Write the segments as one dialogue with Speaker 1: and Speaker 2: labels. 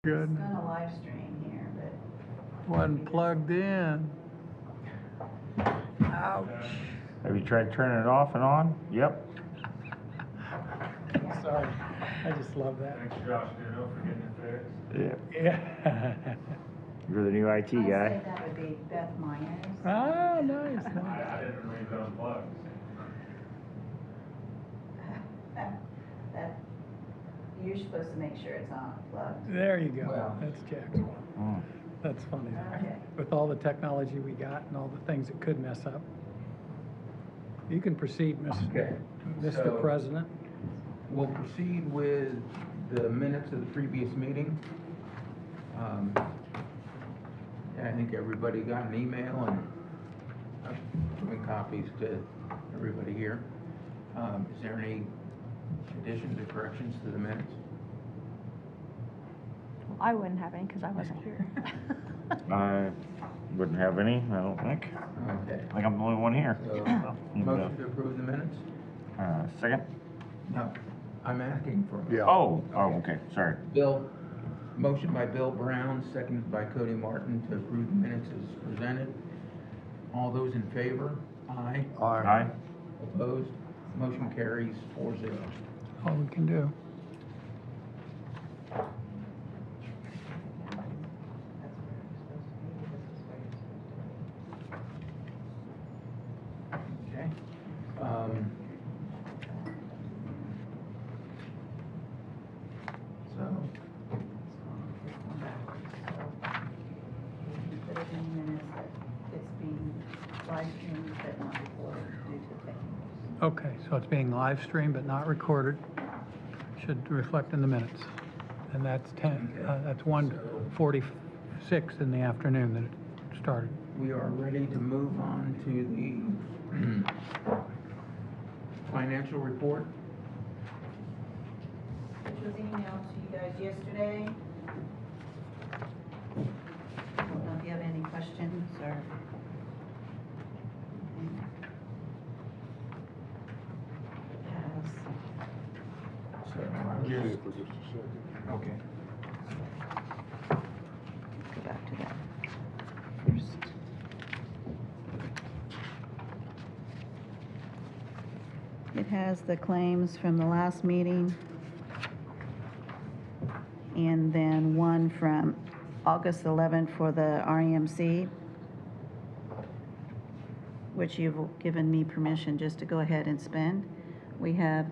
Speaker 1: Good.
Speaker 2: It's gonna live stream here, but.
Speaker 1: Wasn't plugged in. Ouch.
Speaker 3: Have you tried turning it off and on? Yep.
Speaker 1: Sorry. I just love that.
Speaker 4: Thanks, Josh, Ditto, for getting it fixed.
Speaker 3: Yeah.
Speaker 1: Yeah.
Speaker 3: You're the new IT
Speaker 2: I say
Speaker 3: guy.
Speaker 2: that would be Beth Myers.
Speaker 1: Ah, nice.
Speaker 4: I didn't leave it unplugged.
Speaker 2: That, you're supposed to make sure it's on plugged.
Speaker 1: There you go.
Speaker 5: Well.
Speaker 1: That's Jack's.
Speaker 3: Mm.
Speaker 1: That's funny.
Speaker 2: Okay.
Speaker 1: With all the technology we got and all the things that could mess up. You can proceed,
Speaker 5: Okay.
Speaker 1: Mr.
Speaker 5: So-
Speaker 1: President.
Speaker 5: We'll proceed with the minutes of the previous meeting. I think everybody got an email, and I've given copies to everybody here. Is there any additions or corrections to the minutes?
Speaker 6: I wouldn't have any because I wasn't here.
Speaker 3: I wouldn't have any, I don't think.
Speaker 5: Okay.
Speaker 3: I think I'm the only one here.
Speaker 5: So, motion to approve the minutes?
Speaker 3: Second?
Speaker 5: No, I'm asking for.
Speaker 3: Yeah. Oh, okay, sorry.
Speaker 5: Bill, motion by Bill Brown, seconded by Cody Martin to approve the minutes as presented. All those in favor? Aye.
Speaker 3: Aye.
Speaker 5: Opposed? Motion carries 4-0.
Speaker 1: All we can do.
Speaker 2: That's where it's supposed to be, this is where it's supposed to be.
Speaker 5: Okay. So,
Speaker 2: Put it in minutes that it's being live streamed but not recorded due to technicals.
Speaker 1: Okay, so it's being live streamed but not recorded. Should reflect in the minutes. And that's that's 1:46 in the afternoon that it started.
Speaker 5: we are ready to move on to the financial report.
Speaker 2: Which was emailed to you guys yesterday. I don't know if you have any questions or. It has.
Speaker 5: So, I'll just, okay.
Speaker 2: Go back to that first. It has the claims from the last meeting, and then one from August 11th for the REMC, which you've given me permission just to go ahead and spend. We have,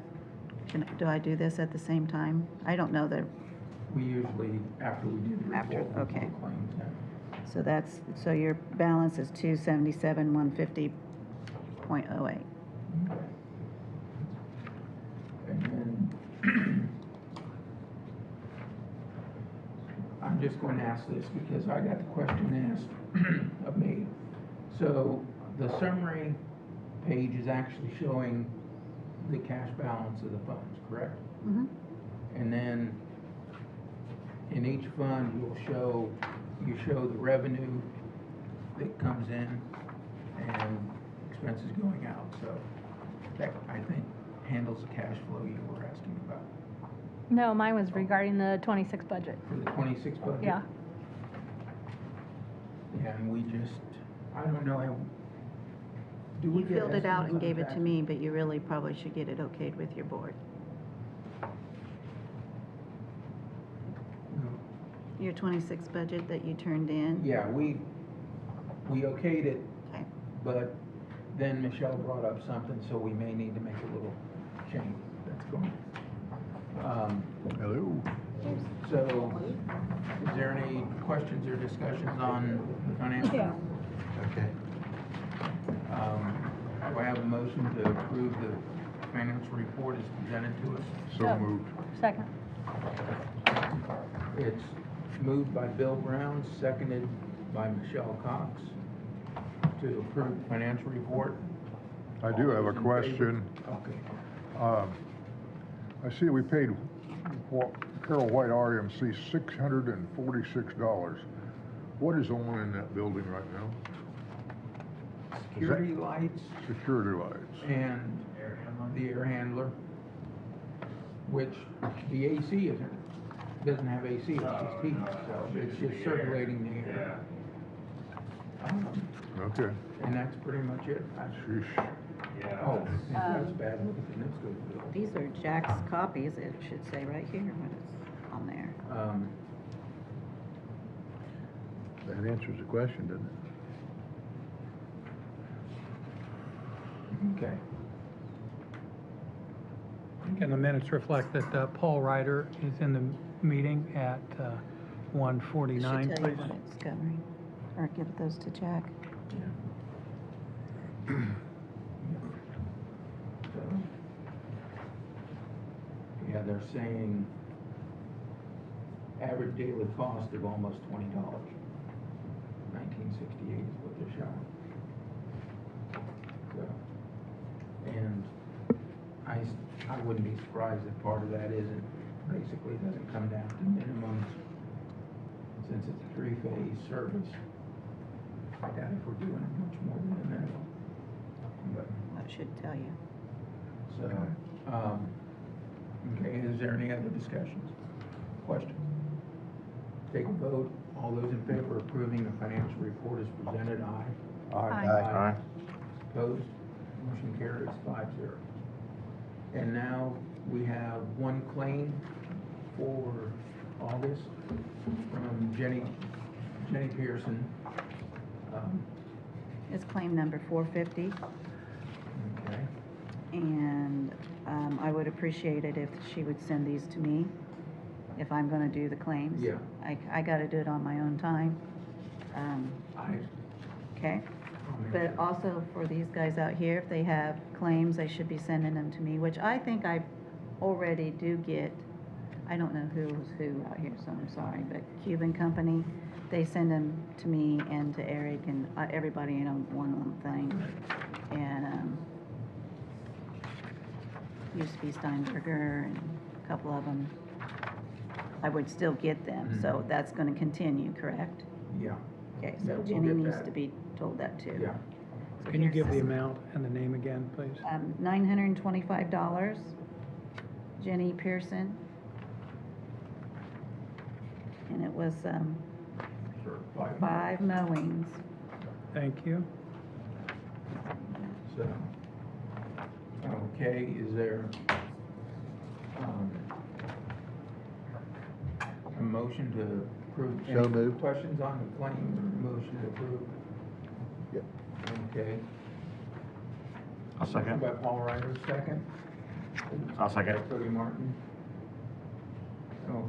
Speaker 2: do I do this at the same time? I don't know that.
Speaker 5: We usually, after we do the
Speaker 2: After,
Speaker 5: report, we
Speaker 2: okay.
Speaker 5: do claims. Yeah.
Speaker 2: So your balance is 277,150.08.
Speaker 5: And then, I'm just going to ask this because I got the question asked of me. So the summary page is actually showing the cash balance of the funds, correct?
Speaker 2: Mhm.
Speaker 5: And then in each fund, you show the revenue that comes in and expenses going out. So that, I think, handles the cash flow you were asking about.
Speaker 6: No, mine was regarding the 26 budget.
Speaker 5: For the 26 budget?
Speaker 6: Yeah.
Speaker 5: Yeah, and we just, I don't know how, do we
Speaker 2: You
Speaker 5: get
Speaker 2: filled it out and
Speaker 5: estimates on
Speaker 2: gave it to
Speaker 5: taxes?
Speaker 2: me, but you really probably should get it okayed with your board.
Speaker 5: No.
Speaker 2: Your 26 budget that you turned in?
Speaker 5: Yeah, we okayed it,
Speaker 2: Okay.
Speaker 5: but then Michelle brought up something, so we may need to make a little change. That's going.
Speaker 1: Hello.
Speaker 5: So, is there any questions or discussions on the financial?
Speaker 6: Yeah.
Speaker 5: Okay. Do I have a motion to approve the financial report as presented to us?
Speaker 6: So moved. Second.
Speaker 5: It's moved by Bill Brown, seconded by Michelle Cox to approve the financial report.
Speaker 7: I do have a
Speaker 5: All those in
Speaker 7: question.
Speaker 5: favor? Okay.
Speaker 7: I see we paid Carroll White RMC $646. What is on in that building right now?
Speaker 5: Security lights
Speaker 7: Security lights.
Speaker 5: and the air handler, which the AC isn't doesn't have AC, it's just heat, so it's just circulating the air.
Speaker 7: Okay.
Speaker 5: And that's pretty much it.
Speaker 7: Sheesh.
Speaker 4: Yeah.
Speaker 5: Oh, if that's bad, look at the NIPSCO bill.
Speaker 2: These are Jack's copies, it should say right here what it's on there.
Speaker 8: That answers the question, doesn't it?
Speaker 5: Okay.
Speaker 1: And the minutes reflect that Paul Ryder is in the meeting at
Speaker 2: It
Speaker 1: 1:49,
Speaker 2: should tell you
Speaker 1: please.
Speaker 2: what it's covering, or give those to Jack.
Speaker 5: So, yeah, they're saying average daily cost of almost $20. 1968 is what they're showing. So, and I wouldn't be surprised if part of that basically doesn't come down to minimums, since it's a three-phase service. I doubt if we're doing much more than a minimum. But,
Speaker 2: That should tell you.
Speaker 5: so, okay, is there any other discussions? Questions? Take a vote. All those in favor of approving the financial report as presented, aye.
Speaker 6: Aye.
Speaker 3: Aye.
Speaker 5: Opposed? Motion carries 5-0. And now we have one claim for August from Jenny Pearson.
Speaker 2: It's claim number 450,
Speaker 5: Okay.
Speaker 2: and I would appreciate it if she would send these to me, if I'm gonna do the claims.
Speaker 5: Yeah.
Speaker 2: I gotta do it on my own time. Okay? But also for these guys out here, if they have claims, they should be sending them to me, which I think I already do get. I don't know who was who out here, so I'm sorry, but Cuban Company, they send them to me and to Eric and everybody in a one thing. And, used to be Steinberger and a couple of them. I would still get them, so that's gonna continue, correct?
Speaker 5: Yeah.
Speaker 2: Okay,
Speaker 5: Yeah,
Speaker 2: so
Speaker 5: we'll
Speaker 2: Jenny
Speaker 5: get
Speaker 2: needs
Speaker 5: that.
Speaker 2: to be told that too.
Speaker 5: Yeah.
Speaker 2: So
Speaker 1: Can you
Speaker 2: here's
Speaker 1: give the
Speaker 2: this.
Speaker 1: amount and the name again, please?
Speaker 2: $925, Jenny Pearson. And it was,
Speaker 5: Sure.
Speaker 2: 5 mowings.
Speaker 1: Thank you.
Speaker 5: So, okay, is there, a motion to approve?
Speaker 8: So
Speaker 5: Any
Speaker 8: moved.
Speaker 5: questions on the claim, or motion to approve?
Speaker 8: Yep.
Speaker 5: Okay.
Speaker 3: I'll second.
Speaker 5: Motion by Paul Ryder, second.
Speaker 3: I'll second.
Speaker 5: Cody Martin.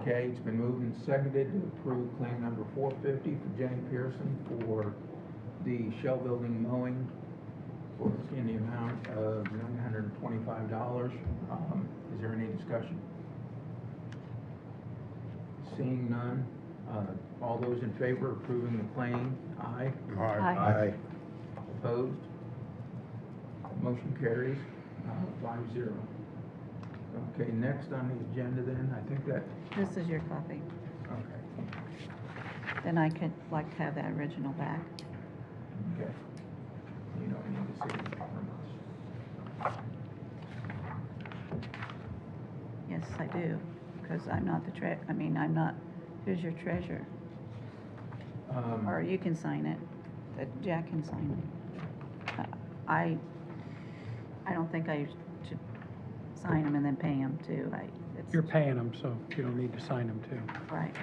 Speaker 5: Okay, it's been moved and seconded to approve claim number 450 for Jenny Pearson for the shell building mowing in the amount of $925. Is there any discussion? Seeing none, all those in favor of approving the claim, aye.
Speaker 6: Aye.
Speaker 5: Opposed? Motion carries, 5-0. Okay, next on the agenda then, I think that,
Speaker 2: This is your copy.
Speaker 5: okay,
Speaker 2: Then I could like to have that original back.
Speaker 5: okay. You don't need to see it from us.
Speaker 2: Yes, I do, because I'm not the I'm not, who's your treasurer? Or you can sign it, that Jack can sign it. I don't think I should sign them and then pay them too. It's
Speaker 1: You're paying them, so you don't need to sign them too.
Speaker 2: right.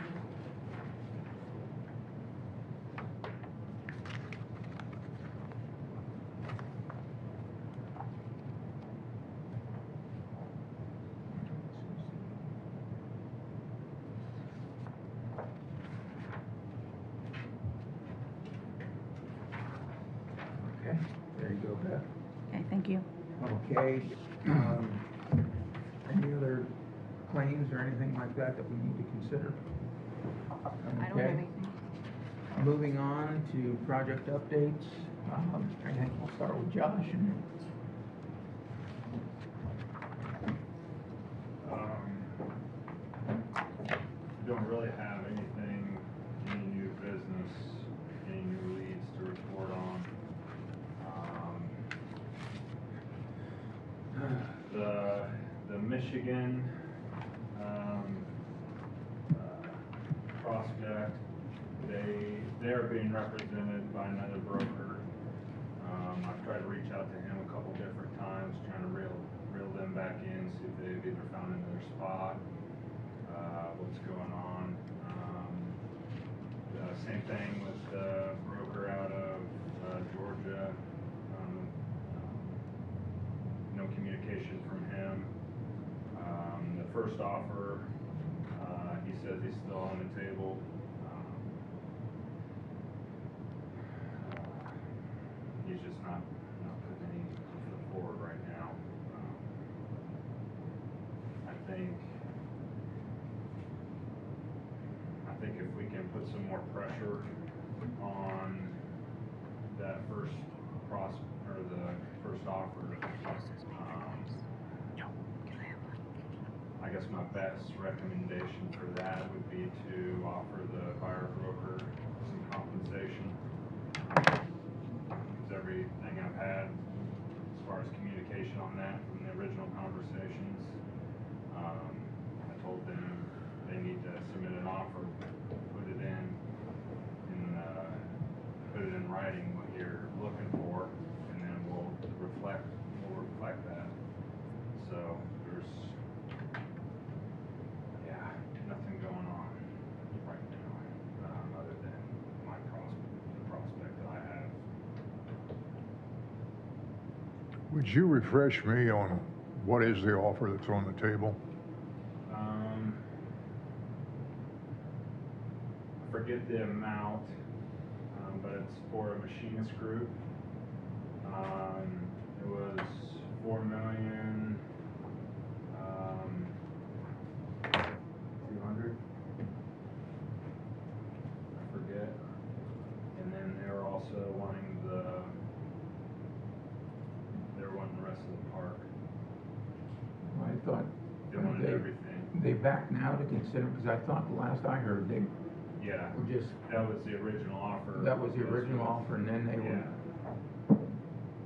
Speaker 5: Okay, there you go, Beth.
Speaker 2: Okay, thank you.
Speaker 5: Okay, any other claims or anything like that that we need to consider?
Speaker 2: I don't have
Speaker 5: Okay.
Speaker 2: anything.
Speaker 5: Moving on to project updates, I think we'll start with Josh and
Speaker 4: Don't really have anything, any new business, any new leads to report on. The Michigan, prospect. They're being represented by another broker. I've tried to reach out to him a couple different times, trying to reel them back in, see if they've either found another spot, what's going on. Same thing with the broker out of Georgia. No communication from him. The first offer, he says he's still on the table. He's just not putting any foot forward right now. I think if we can put some more pressure on that first the first offer, I guess my best recommendation for that would be to offer the buyer broker some compensation. Because everything I've had as far as communication on that from the original conversations, I told them they need to submit an offer, put it in writing what you're looking for, and then we'll reflect that. So there's nothing going on right now, other than the prospect that I have.
Speaker 7: Would you refresh me on what is the offer that's on the table?
Speaker 4: I forget the amount, but it's for a machinist group. It was $4 million. 200, I forget. And then they're also wanting the rest of the park.
Speaker 5: I thought
Speaker 4: They wanted everything.
Speaker 5: they backed now to consider, because I thought the last I heard, they
Speaker 4: Yeah,
Speaker 5: were just,
Speaker 4: that was the original offer.
Speaker 5: that was the original offer, and then they were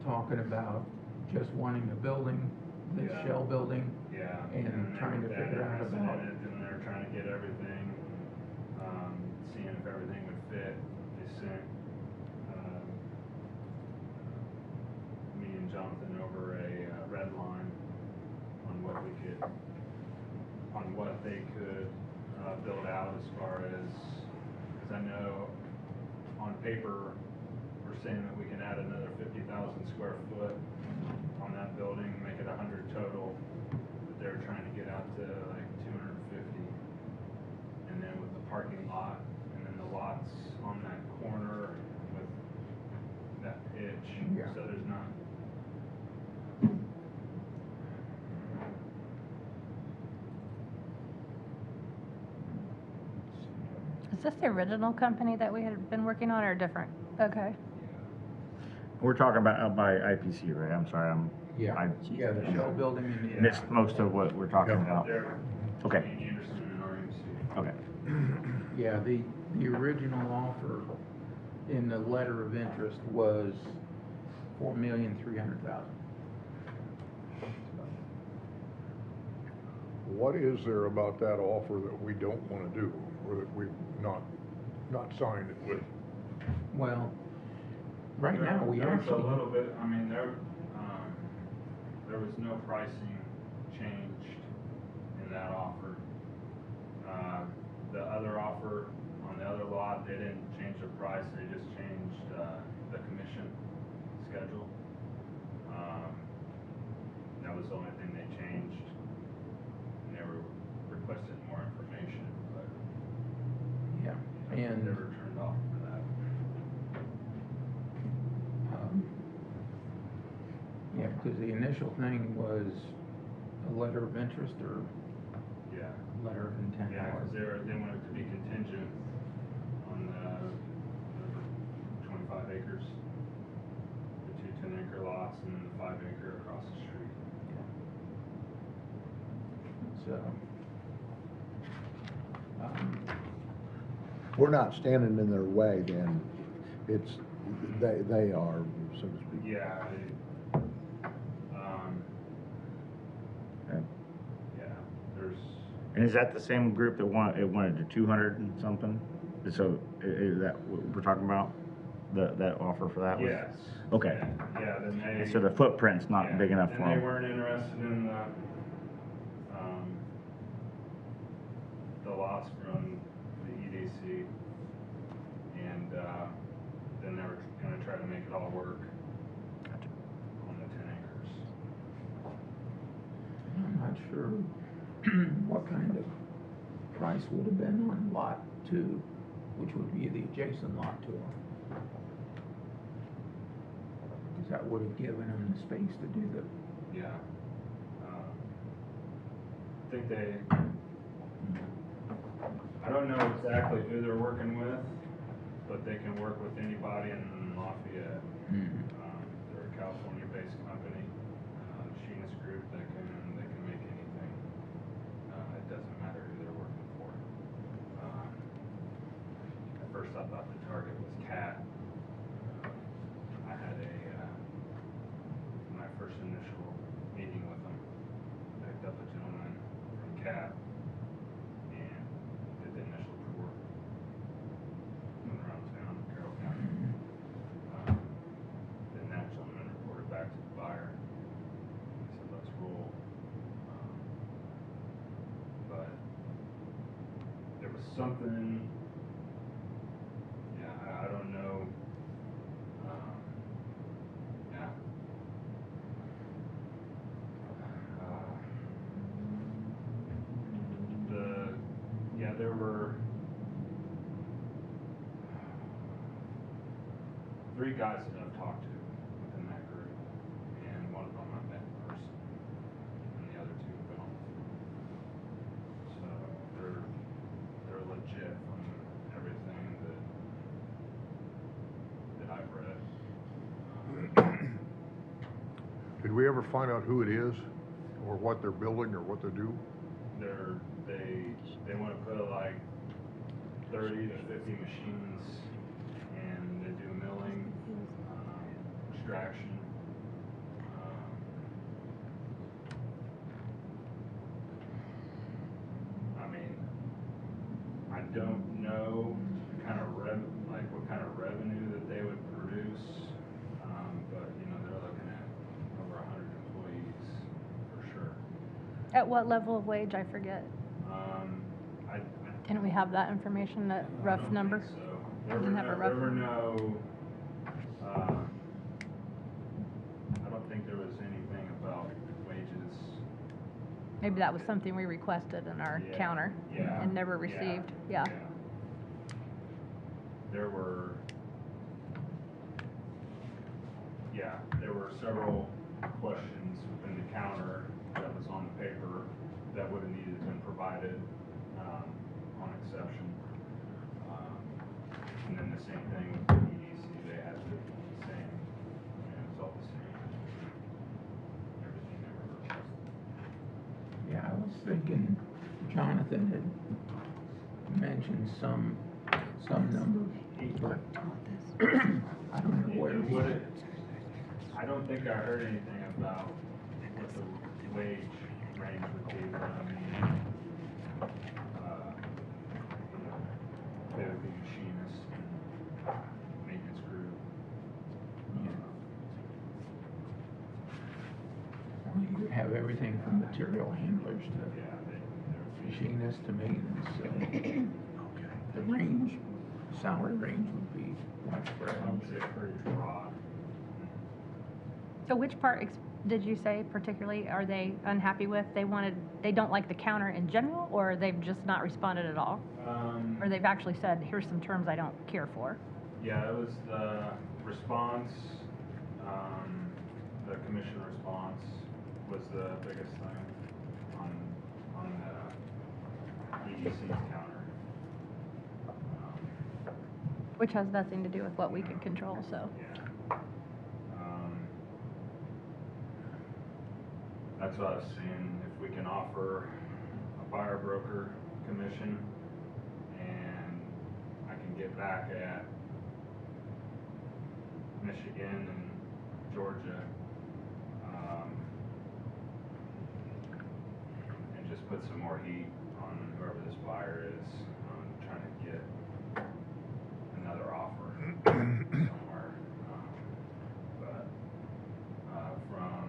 Speaker 5: talking about just wanting a building, the
Speaker 4: Yeah.
Speaker 5: shell building,
Speaker 4: Yeah.
Speaker 5: and
Speaker 4: then
Speaker 5: trying to
Speaker 4: they
Speaker 5: figure out
Speaker 4: interested
Speaker 5: about-
Speaker 4: in it, and they're trying to get everything, seeing if everything would fit. They sent, me and Jonathan over a red line on what they could build out as far as, because I know on paper, we're saying that we can add another 50,000 square foot on that building, make it 100 total, but they're trying to get out to like 250. And then with the parking lot, and then the lots on that corner with that pitch,
Speaker 5: Yeah.
Speaker 4: so there's not.
Speaker 6: Is this the original company that we had been working on or different? Okay.
Speaker 3: We're talking about by IPC, right? I'm sorry,
Speaker 5: yeah, the shell building and the.
Speaker 3: missed most of what we're talking about.
Speaker 4: They're
Speaker 3: Okay.
Speaker 4: between Anderson and RMC.
Speaker 3: Okay.
Speaker 5: Yeah, the original offer in the letter of interest was $4,300,000.
Speaker 7: What is there about that offer that we don't want to do, or that we've not signed it with?
Speaker 5: Well, right now, we
Speaker 4: There was
Speaker 5: actually.
Speaker 4: a little bit, I mean, there was no pricing changed in that offer. The other offer on the other lot, they didn't change the price, they just changed, the commission schedule. That was the only thing they changed. And they were requesting more information, but
Speaker 5: Yeah,
Speaker 4: they
Speaker 5: and,
Speaker 4: were turned off for that.
Speaker 5: yeah, because the initial thing was a letter of interest or
Speaker 4: Yeah.
Speaker 5: letter of intent.
Speaker 4: Yeah, because they wanted it to be contingent on the 25 acres, the two 10-acre lots, and then the 5-acre across the street.
Speaker 5: So,
Speaker 8: We're not standing in their way then. It's, they are, so to speak.
Speaker 4: Yeah,
Speaker 3: Okay.
Speaker 4: yeah, there's,
Speaker 3: And is that the same group that wanted to 200 and something? So is that what we're talking about? That offer for that was?
Speaker 4: Yes.
Speaker 3: Okay.
Speaker 4: Yeah, then they.
Speaker 3: So the footprint's not
Speaker 4: yeah,
Speaker 3: big enough for
Speaker 4: And they
Speaker 3: them?
Speaker 4: weren't interested in the loss from the EDC. And, then they were gonna try to make it all work on the 10 acres.
Speaker 5: I'm not sure what kind of price would have been on lot 2, which would be the adjacent lot to them. Because that would have given them the space to do the,
Speaker 4: Yeah. I think I don't know exactly who they're working with, but they can work with anybody in Lafayette. They're a California-based company, machinist group that can make anything. It doesn't matter who they're working for. At first I thought the target was CAT. I had my first initial meeting with them, picked up a gentleman from CAT and did the initial tour. Went around town, Carroll County. Then that gentleman reported back to the buyer. He said, let's roll. But there was something, yeah, I don't know. Yeah. There were 3 guys that I've talked to within that group, and one of them I met in person, and the other 2 don't. So they're legit from everything that I've read.
Speaker 7: Did we ever find out who it is, or what they're building, or what they do?
Speaker 4: They want to put like 30 to 50 machines, and they do milling, extraction. I mean, I don't know what kind of revenue that they would produce, but they're looking at over 100 employees for sure.
Speaker 6: At what level of wage, I forget.
Speaker 4: I
Speaker 6: Didn't we have that information, that rough
Speaker 4: don't
Speaker 6: number?
Speaker 4: think so.
Speaker 6: Didn't have a rough
Speaker 4: There were
Speaker 6: number.
Speaker 4: no, I don't think there was anything about wages.
Speaker 6: Maybe that was something we requested in our
Speaker 4: Yeah,
Speaker 6: counter
Speaker 4: yeah,
Speaker 6: and never
Speaker 4: yeah,
Speaker 6: received. Yeah.
Speaker 4: There were several questions within the counter that was on the paper that would have needed to been provided on exception. And then the same thing with the EDC, they had the same, it was all the same. Everything they were requesting.
Speaker 5: yeah, I was thinking Jonathan had mentioned some numbers, but I don't know where he.
Speaker 4: I don't think I heard anything about what the wage range would be, but I mean, they would be machinists and maintenance crew.
Speaker 5: Well, you have everything from material handlers to
Speaker 4: Yeah, they're
Speaker 5: machinists to maintenance, so the range, salary range would be widespread.
Speaker 4: I would say pretty broad.
Speaker 6: So which part did you say particularly are they unhappy with? They don't like the counter in general, or they've just not responded at all? Or they've actually said, here's some terms I don't care for?
Speaker 4: Yeah, it was the response, the commission response was the biggest thing on the EDC's counter.
Speaker 6: Which has nothing to do with what we can control, so.
Speaker 4: Yeah. That's what I was saying, if we can offer a buyer broker commission, and I can get back at Michigan and Georgia, and just put some more heat on whoever this buyer is, trying to get another offer somewhere. But from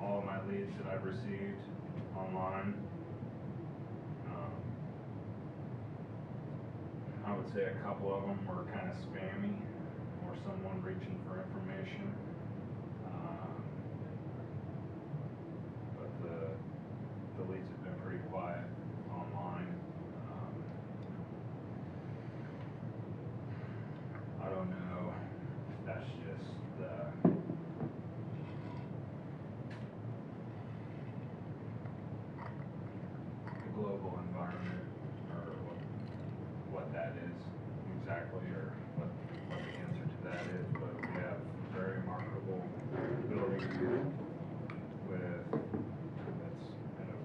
Speaker 4: all of my leads that I've received online, I would say a couple of them were kind of spammy, or someone reaching for information. But the leads have been pretty quiet online. I don't know if that's just the global environment, or what that is exactly, or what the answer to that is, but we have very marketable buildings with, that's at a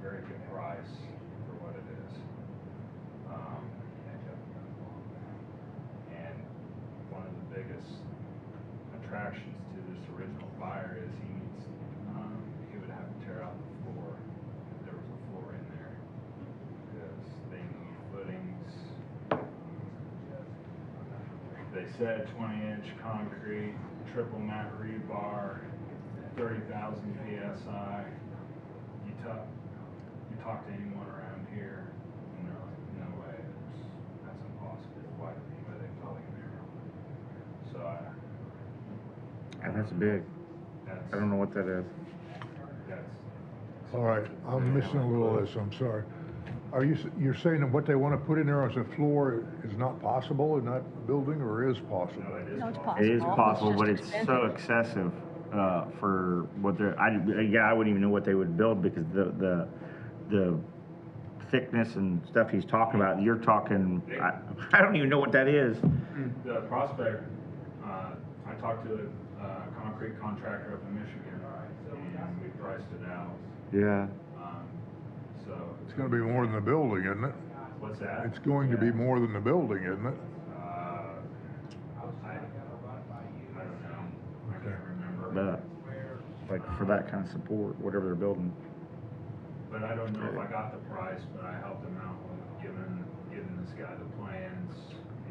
Speaker 4: very good price for what it is. And one of the biggest attractions to this original buyer is he would have to tear out the floor if there was a floor in there, because they need footings. They said 20-inch concrete, triple mat rebar, 30,000 PSI. You talk to anyone around here, and they're like, no way, that's impossible. Why are they building there? So
Speaker 3: That's big.
Speaker 4: that's,
Speaker 3: I don't know what that is.
Speaker 4: that's.
Speaker 7: All right, I'm missing a little of this, I'm sorry. You're saying that what they want to put in there as a floor is not possible in that building, or is possible?
Speaker 4: No, it is
Speaker 6: No, it's
Speaker 4: possible.
Speaker 3: It is possible,
Speaker 6: It's
Speaker 3: but
Speaker 6: just
Speaker 3: it's so excessive for what they're. I wouldn't even know what they would build, because the thickness and stuff he's talking about. You're talking. I don't even know what that is.
Speaker 4: The prospect, I talked to a concrete contractor up in Michigan, and we priced it out.
Speaker 3: Yeah.
Speaker 4: So.
Speaker 7: It's going to be more than the building, isn't it?
Speaker 4: What's that?
Speaker 7: It's going to be
Speaker 4: Yeah.
Speaker 7: more than the building, isn't it?
Speaker 4: I don't know. I can't remember.
Speaker 3: But like for that kind of support, whatever they're building.
Speaker 4: But I don't know if I got the price, but I helped him out with giving this guy the plans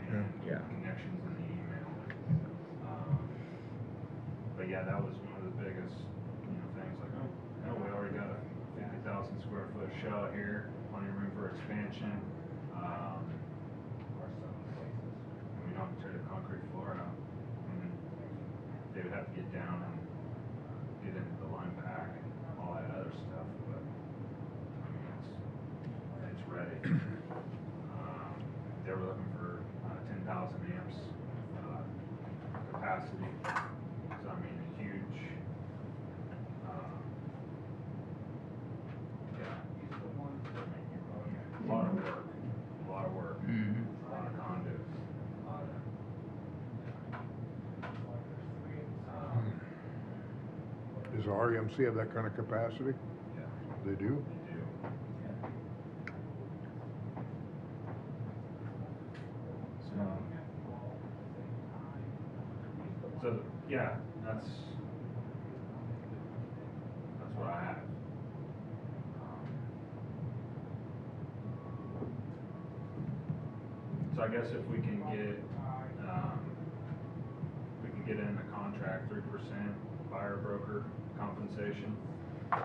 Speaker 4: and
Speaker 3: Yeah.
Speaker 4: connections in the email. But yeah, that was one of the biggest, things, like, oh, we already got a 50,000 square foot shell here, plenty of room for expansion. And we don't have to tear the concrete floor out. And they would have to get down and get into the line pack and all that other stuff, but I mean, it's ready. They were looking for 10,000 amps capacity, so I mean, a huge, a lot of work, a lot of work, a lot of conduits, a lot of,
Speaker 7: Does REMC have that kind of capacity?
Speaker 4: yeah,
Speaker 7: They do?
Speaker 4: they do. So, yeah, that's what I have. So I guess if we can get, in the contract 3% buyer broker compensation, and,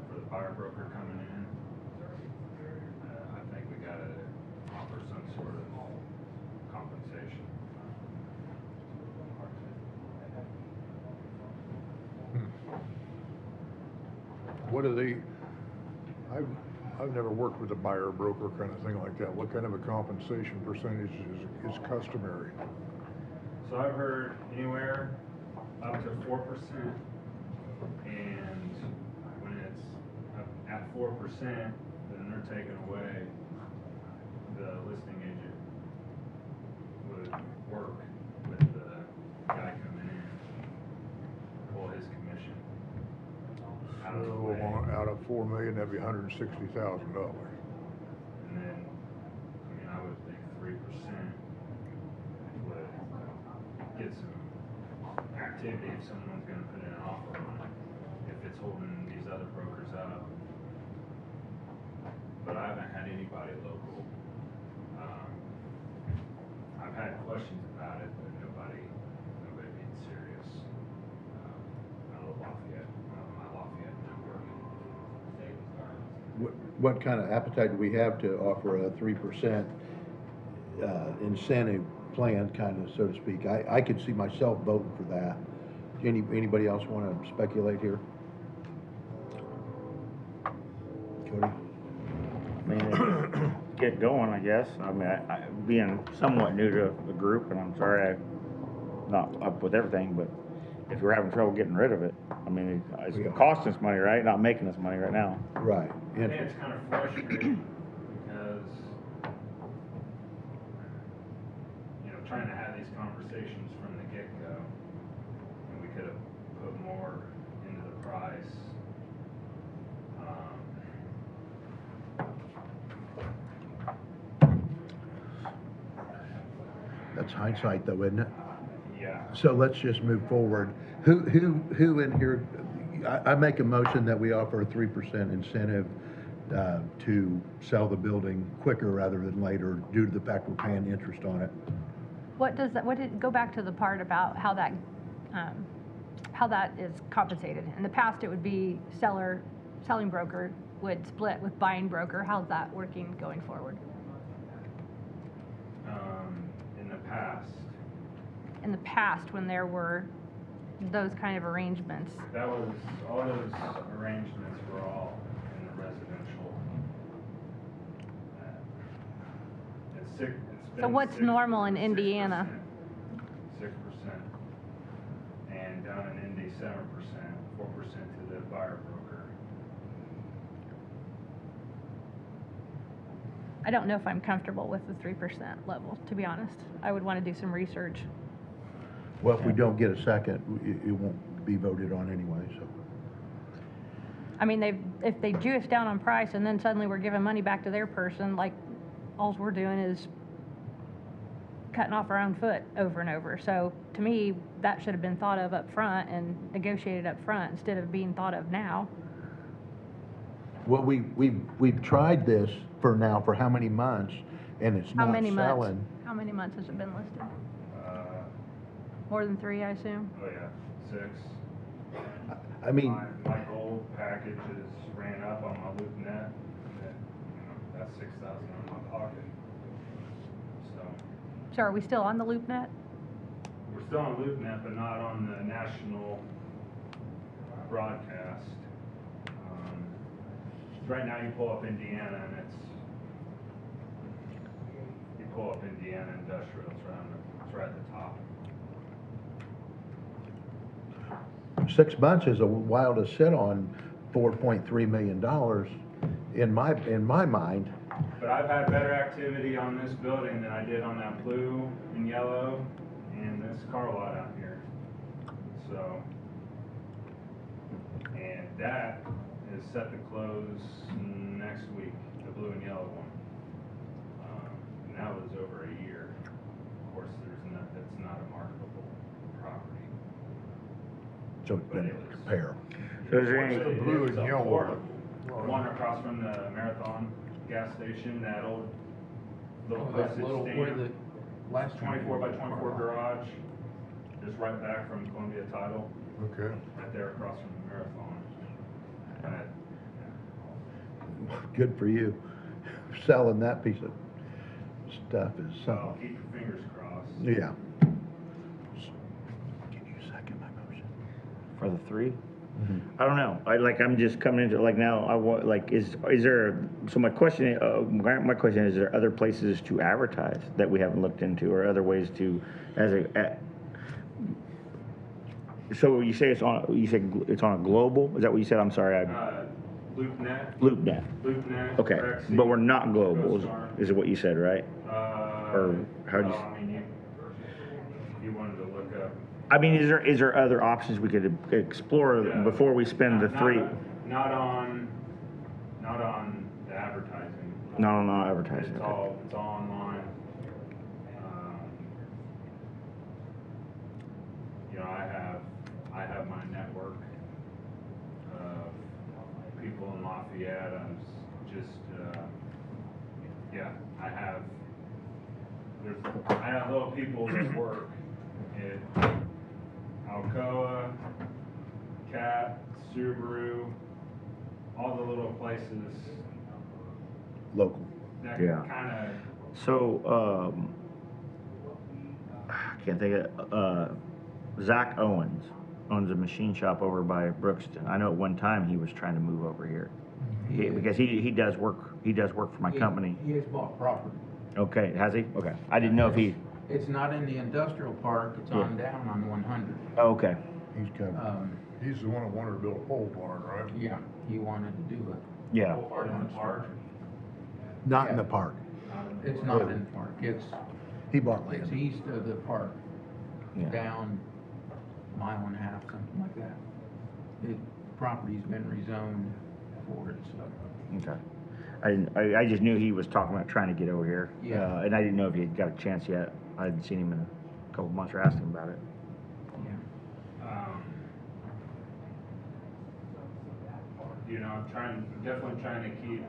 Speaker 4: for the buyer broker coming in, I think we gotta offer some sort of compensation.
Speaker 7: What do they, I've never worked with a buyer broker kind of thing like that. What kind of a compensation percentage is customary?
Speaker 4: So I've heard anywhere up to 4%, and when it's up at 4%, then they're taking away, the listing agent would work with the guy coming in, pull his commission out of the way.
Speaker 7: So out of 4 million, that'd be $160,000.
Speaker 4: And then, I mean, I would think 3% would get some activity if someone's gonna put in an offer on it. If it's holding these other brokers up. But I haven't had anybody local. I've had questions about it, but nobody being serious. Out of Lafayette, my Lafayette network.
Speaker 8: What kind of appetite do we have to offer a 3% incentive plan, kind of, so to speak? I could see myself voting for that. Anybody else want to speculate here? Cody?
Speaker 3: I mean, get going, I guess. I mean, I being somewhat new to the group, and I'm sorry I'm not up with everything, but if we're having trouble getting rid of it, I mean, it's costing us money, right? Not making us money right now.
Speaker 8: Right.
Speaker 4: I think it's kind of frustrating because, trying to have these conversations from the get-go, and we could have put more into the price.
Speaker 8: That's hindsight, though, isn't it?
Speaker 4: Yeah.
Speaker 8: So let's just move forward. Who in here, I make a motion that we offer a 3% incentive to sell the building quicker rather than later due to the fact we're paying interest on it.
Speaker 6: Go back to the part about how that is compensated. In the past, it would be selling broker would split with buying broker. How's that working going forward? In the past, when there were those kind of arrangements.
Speaker 4: All those arrangements were all in the residential. It's been
Speaker 6: So what's
Speaker 4: 6%,
Speaker 6: normal in Indiana?
Speaker 4: 6%. And down in Indy, 7%, 4% to the buyer broker.
Speaker 6: I don't know if I'm comfortable with the 3% level, to be honest. I would want to do some research.
Speaker 8: Well, if we don't get a second, it won't be voted on anyway, so.
Speaker 6: I mean, if they Jew us down on price and then suddenly we're giving money back to their person, like, all we're doing is cutting off our own foot over and over. So to me, that should have been thought of up front and negotiated up front instead of being thought of now.
Speaker 8: Well, we've tried this for how many months, and it's
Speaker 6: How
Speaker 8: not
Speaker 6: many
Speaker 8: selling.
Speaker 6: months? How many months has it been listed? More than 3, I assume?
Speaker 4: Oh yeah, 6.
Speaker 8: I mean,
Speaker 4: My gold package is ran up on my LoopNet, and that's $6,000 in my pocket.
Speaker 6: So are we still on the LoopNet?
Speaker 4: We're still on LoopNet, but not on the national broadcast. Right now, you pull up Indiana, and you pull up Indiana Industrial. It's right at the top.
Speaker 8: 6 months is a while to sit on $4.3 million in my mind.
Speaker 4: But I've had better activity on this building than I did on that blue and yellow and this car lot out here. So, and that is set to close next week, the blue and yellow one. And that was over a year. Of course, it's not a marketable property.
Speaker 8: So it's been a compare.
Speaker 3: So is there any,
Speaker 7: What's the blue and yellow?
Speaker 4: One across from the Marathon gas station, that old little
Speaker 5: Oh, that
Speaker 4: postage
Speaker 5: little,
Speaker 4: stamp.
Speaker 5: where the last one.
Speaker 4: 24 by 24 garage, just right back from Columbia Title,
Speaker 7: Okay.
Speaker 4: right there across from the Marathon.
Speaker 8: Good for you. Selling that piece of stuff is
Speaker 4: So
Speaker 8: something.
Speaker 4: keep your fingers crossed.
Speaker 8: Yeah. Can you second my motion?
Speaker 3: for the 3? I don't know. I'm just coming into, now, I want, is there, so my question is there other places to advertise that we haven't looked into, or other ways to, so you say it's on a global? Is that what you said? I'm sorry.
Speaker 4: LoopNet.
Speaker 3: LoopNet. Okay,
Speaker 4: Rexy,
Speaker 3: but we're not global,
Speaker 4: CoStar.
Speaker 3: is what you said, right? Or how do you?
Speaker 4: Well, I mean, if you wanted to look up.
Speaker 3: I mean, is there other options we could explore
Speaker 4: Yeah.
Speaker 3: before we spend the 3?
Speaker 4: Not on the advertising.
Speaker 3: Not on our advertising.
Speaker 4: It's
Speaker 3: Okay.
Speaker 4: all online. I have my network. people in Lafayette, I'm just, yeah, I have little people that work at Alcoa, Cat, Subaru, all the little places
Speaker 8: Local.
Speaker 4: that
Speaker 3: Yeah.
Speaker 4: kind of,
Speaker 3: So, I can't think of, Zach Owens owns a machine shop over by Brookston. I know at one time he was trying to move over here. Because he does work for my company.
Speaker 5: He has bought property.
Speaker 3: Okay, has he? Okay. I didn't know if he,
Speaker 5: It's not in the industrial park, it's on down on 100.
Speaker 3: oh, okay.
Speaker 8: He's covered.
Speaker 7: He's the one that wanted to build a pole barn, right?
Speaker 5: Yeah, he wanted to do it.
Speaker 3: Yeah.
Speaker 4: part in the park.
Speaker 8: Not in the park.
Speaker 5: It's not in the park,
Speaker 8: He bought
Speaker 5: it's
Speaker 8: land.
Speaker 5: east of the park,
Speaker 3: Yeah.
Speaker 5: down a mile and a half, something like that. The property's been rezoned for it, so.
Speaker 3: Okay. I just knew he was talking about trying to get over here.
Speaker 5: Yeah.
Speaker 3: And I didn't know if he had got a chance yet. I hadn't seen him in a couple months or asked him about it.
Speaker 5: Yeah.
Speaker 4: You know, I'm definitely trying to keep, you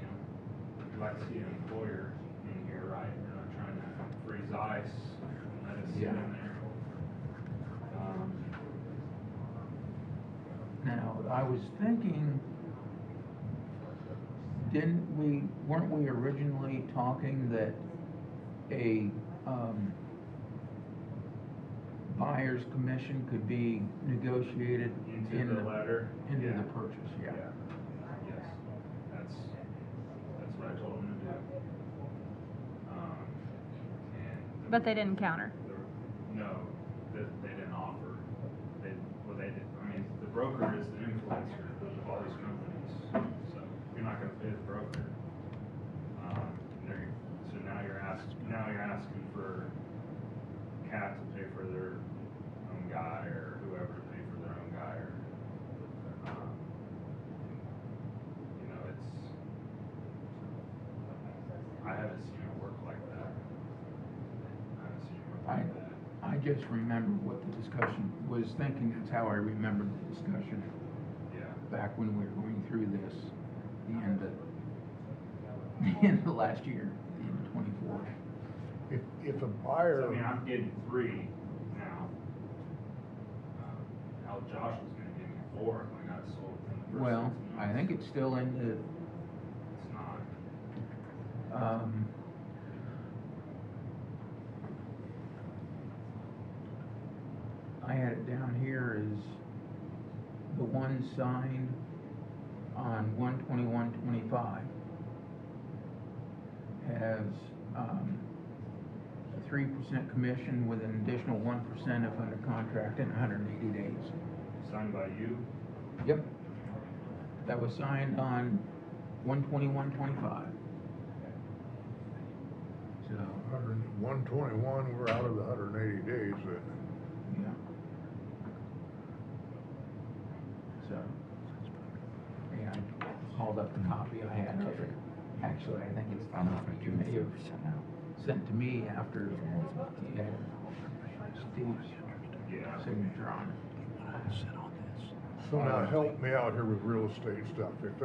Speaker 4: know, you'd like to see an employer in here, right? You're not trying to freeze ice and let it sit
Speaker 5: Yeah.
Speaker 4: in there.
Speaker 5: Now, I was thinking, weren't we originally talking that a, buyer's commission could be negotiated
Speaker 4: Into
Speaker 5: in
Speaker 4: the letter?
Speaker 5: into
Speaker 4: Yeah.
Speaker 5: the purchase, yeah.
Speaker 4: Yes, that's what I told him to do. And
Speaker 6: But they didn't counter.
Speaker 4: no, they didn't offer. They did, I mean, the broker is the influencer of all these companies, so you're not gonna pay the broker. So now you're asking for Cat to pay for their own guy, or whoever to pay for their own guy, or, you know, I haven't seen it work like that. I haven't seen it work like that.
Speaker 5: I just remember what the discussion was thinking, that's how I remembered the discussion
Speaker 4: Yeah.
Speaker 5: back when we were going through this, the end of last year, the end of 24.
Speaker 7: If a
Speaker 4: So,
Speaker 7: buyer,
Speaker 4: I mean, I'm getting 3 now. How Josh was gonna give me 4 if I got sold in the first
Speaker 5: Well,
Speaker 4: 6
Speaker 5: I
Speaker 4: months.
Speaker 5: think it's still in
Speaker 4: It's not.
Speaker 5: the, I had it down here as the one signed on 1/21/25 has, a 3% commission with an additional 1% if under contract in 180 days.
Speaker 4: Signed by you?
Speaker 5: Yep. That was signed on 1/21/25. So,
Speaker 7: 121, we're out of the 180 days then.
Speaker 5: yeah. So, yeah, I called up the copy I had of it. Actually, I think it's the copy you may have sent to me after you had Steve's
Speaker 4: Yeah.
Speaker 5: signature on it.
Speaker 7: So now help me out here with real estate stuff. If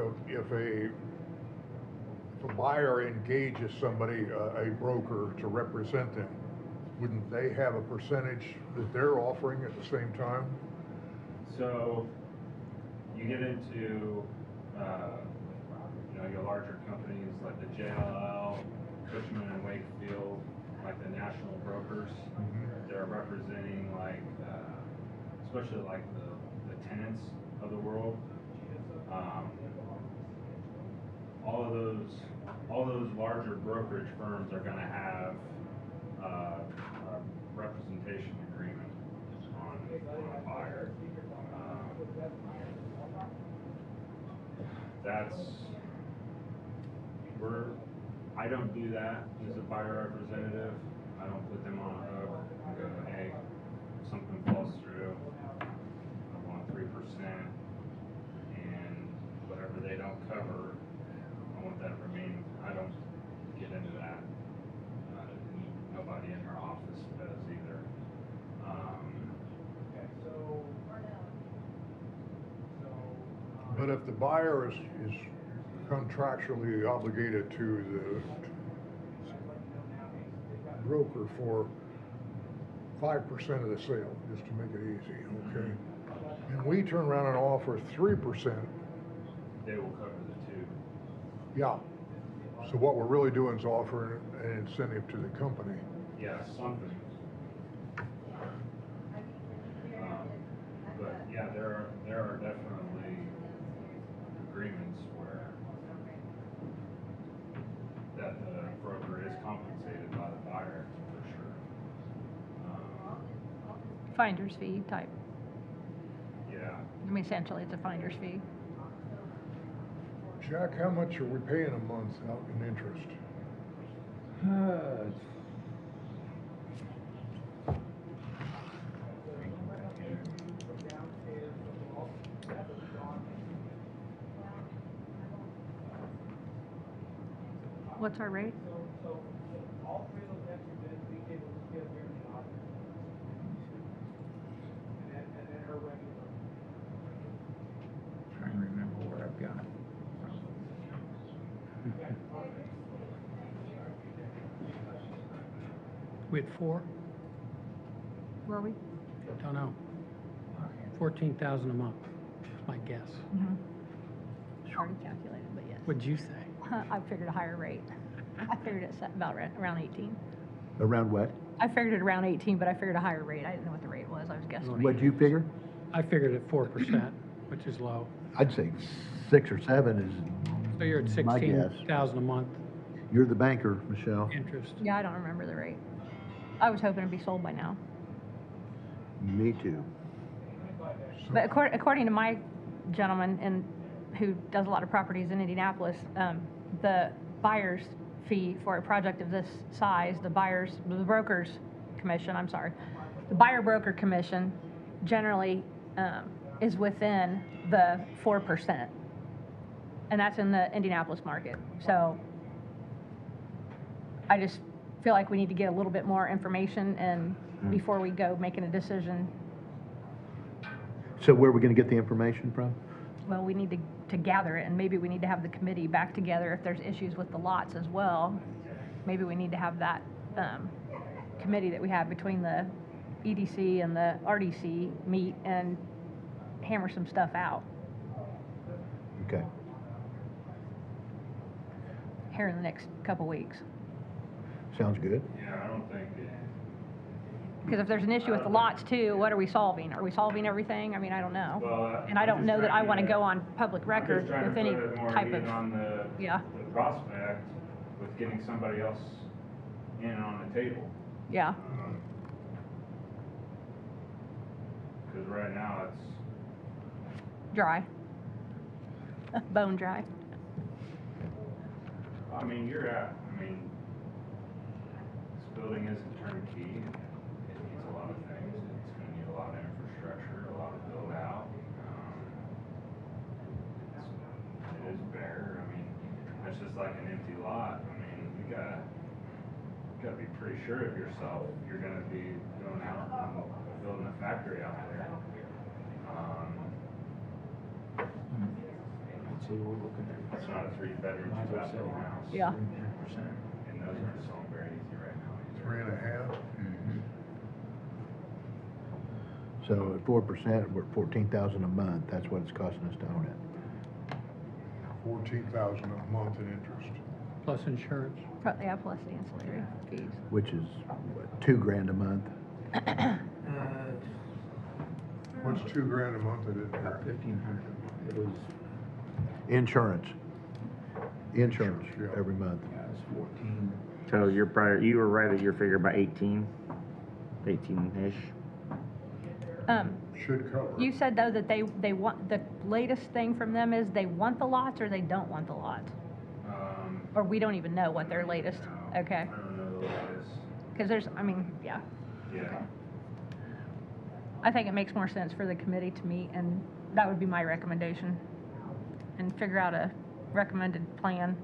Speaker 7: a buyer engages somebody, a broker to represent them, wouldn't they have a percentage that they're offering at the same time?
Speaker 4: So, you get into, you know, your larger companies like the JLL, Cushman and Wakefield, like the national brokers, they're representing like, especially like the tenants of the world. All those larger brokerage firms are gonna have, a representation agreement on a buyer. I don't do that as a buyer representative. I don't put them on a hook and go, hey, if something falls through, I want 3%, and whatever they don't cover, I want that remaining. I don't get into that. Nobody in our office does either.
Speaker 7: But if the buyer is contractually obligated to the broker for 5% of the sale, just to make it easy, okay? And we turn around and offer 3%,
Speaker 4: They will cover the two.
Speaker 7: yeah. So what we're really doing is offering an incentive to the company.
Speaker 4: Yeah, something. But yeah, there are definitely agreements where that the broker is compensated by the buyer, for sure.
Speaker 6: Finder's fee type.
Speaker 4: Yeah,
Speaker 6: I mean, essentially, it's a finder's fee.
Speaker 7: Jack, how much are we paying a month out in interest?
Speaker 6: What's our rate?
Speaker 5: Trying to remember what I've got.
Speaker 1: We had 4?
Speaker 6: Were we?
Speaker 1: Don't know. 14,000 a month, is my guess.
Speaker 6: Already calculated, but yes.
Speaker 1: What'd you say?
Speaker 6: I figured a higher rate. I figured it set about around 18.
Speaker 8: Around what?
Speaker 6: I figured it around 18, but I figured a higher rate. I didn't know what the rate was. I was guessing.
Speaker 8: What'd you figure?
Speaker 1: I figured at 4%, which is low.
Speaker 8: I'd say 6 or 7 is,
Speaker 1: So you're at
Speaker 8: My guess.
Speaker 1: 16,000 a month
Speaker 8: you're the banker, Michelle.
Speaker 1: interest.
Speaker 6: Yeah, I don't remember the rate. I was hoping to be sold by now.
Speaker 8: Me too.
Speaker 6: But according to my gentleman who does a lot of properties in Indianapolis, the buyer's fee for a project of this size, the broker's commission, the buyer broker commission generally is within the 4%. And that's in the Indianapolis market. So I just feel like we need to get a little bit more information and before we go making a decision.
Speaker 8: So where are we gonna get the information from?
Speaker 6: Well, we need to gather it, and maybe we need to have the committee back together if there's issues with the lots as well. Maybe we need to have that committee that we have between the EDC and the RDC meet and hammer some stuff out
Speaker 8: Okay.
Speaker 6: here in the next couple weeks.
Speaker 8: Sounds good.
Speaker 4: yeah, I don't think
Speaker 6: Because if there's an issue with the lots too, what are we solving? Are we solving everything? I mean, I don't know.
Speaker 4: Well,
Speaker 6: And I don't
Speaker 4: I'm
Speaker 6: know
Speaker 4: just
Speaker 6: that I
Speaker 4: trying
Speaker 6: want to
Speaker 4: to-
Speaker 6: go on public record
Speaker 4: I'm
Speaker 6: with
Speaker 4: just
Speaker 6: any
Speaker 4: trying to put more
Speaker 6: type
Speaker 4: meat
Speaker 6: of,
Speaker 4: on the prospect with getting somebody else in on the table.
Speaker 6: yeah.
Speaker 4: Because right now it's,
Speaker 6: Dry. Bone dry.
Speaker 4: I mean, this building isn't turnkey. It needs a lot of things. It's gonna need a lot of infrastructure, a lot of build out. It is bare. I mean, it's just like an empty lot. I mean, you gotta be pretty sure of yourself. You're gonna be going out and building a factory out there.
Speaker 5: Let's see, we're looking at.
Speaker 4: It's not a 3-bedroom, 2-bathroom house.
Speaker 6: Yeah.
Speaker 5: 3%.
Speaker 4: And those aren't selling very easy right now.
Speaker 7: 3.5?
Speaker 8: So at 4%, we're at 14,000 a month. That's what it's costing us to own it.
Speaker 7: 14,000 a month in interest.
Speaker 1: Plus insurance.
Speaker 6: Yeah, plus the ancillary fees.
Speaker 8: Which is, what, $2,000 a month?
Speaker 7: What's $2,000 a month? I didn't hear.
Speaker 5: 1,500. It was,
Speaker 8: Insurance. Insurance
Speaker 7: Yeah.
Speaker 8: every month.
Speaker 5: yeah, it was 14.
Speaker 3: So you were right at your figure about 18-ish.
Speaker 7: Should cover.
Speaker 6: You said though that they want, the latest thing from them is they want the lots or they don't want the lots? Or we don't even know what their latest,
Speaker 4: No,
Speaker 6: okay.
Speaker 4: I don't know the latest.
Speaker 6: Because there's, I mean, yeah.
Speaker 4: Yeah.
Speaker 6: I think it makes more sense for the committee to meet, and that would be my recommendation. And figure out a recommended plan.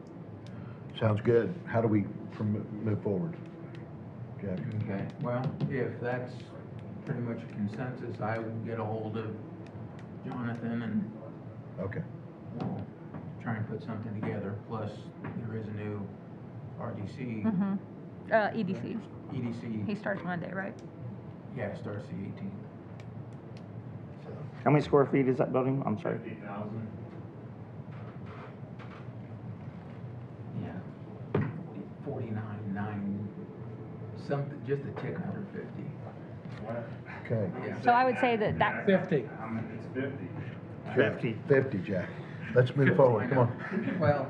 Speaker 8: Sounds good. How do we move forward? Jack?
Speaker 5: Okay, well, if that's pretty much a consensus, I will get a hold of Jonathan and
Speaker 8: Okay.
Speaker 5: we'll try and put something together, plus there is a new RDC.
Speaker 6: Mm-hmm. EDC.
Speaker 5: EDC.
Speaker 6: He starts Monday, right?
Speaker 5: Yeah, it starts the 18th. So,
Speaker 3: How many square feet is that building? I'm sorry.
Speaker 4: 50,000.
Speaker 5: yeah, 49, something, just a tick under 50.
Speaker 4: What?
Speaker 8: Okay.
Speaker 5: Yeah.
Speaker 6: So I would say that
Speaker 1: 50.
Speaker 4: It's 50.
Speaker 3: 50.
Speaker 8: 50, Jack. Let's move forward, come on.
Speaker 5: Well,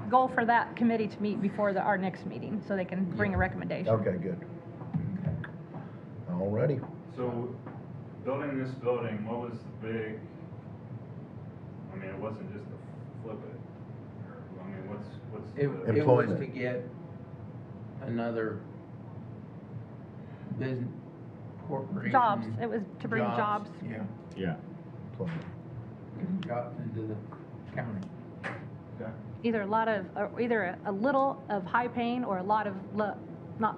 Speaker 6: goal for that committee to meet before our next meeting, so they can bring a recommendation.
Speaker 8: Okay, good. All righty.
Speaker 4: So, building this building, what was the big, I mean, it wasn't just to flip it. Or, I mean, what's
Speaker 5: it
Speaker 4: the,
Speaker 5: was
Speaker 8: Employment.
Speaker 5: to get another business corporation.
Speaker 6: Jobs, it was to bring jobs.
Speaker 5: Yeah,
Speaker 3: Yeah.
Speaker 5: jobs into the county.
Speaker 4: okay.
Speaker 6: Either a little of high paying or a lot of not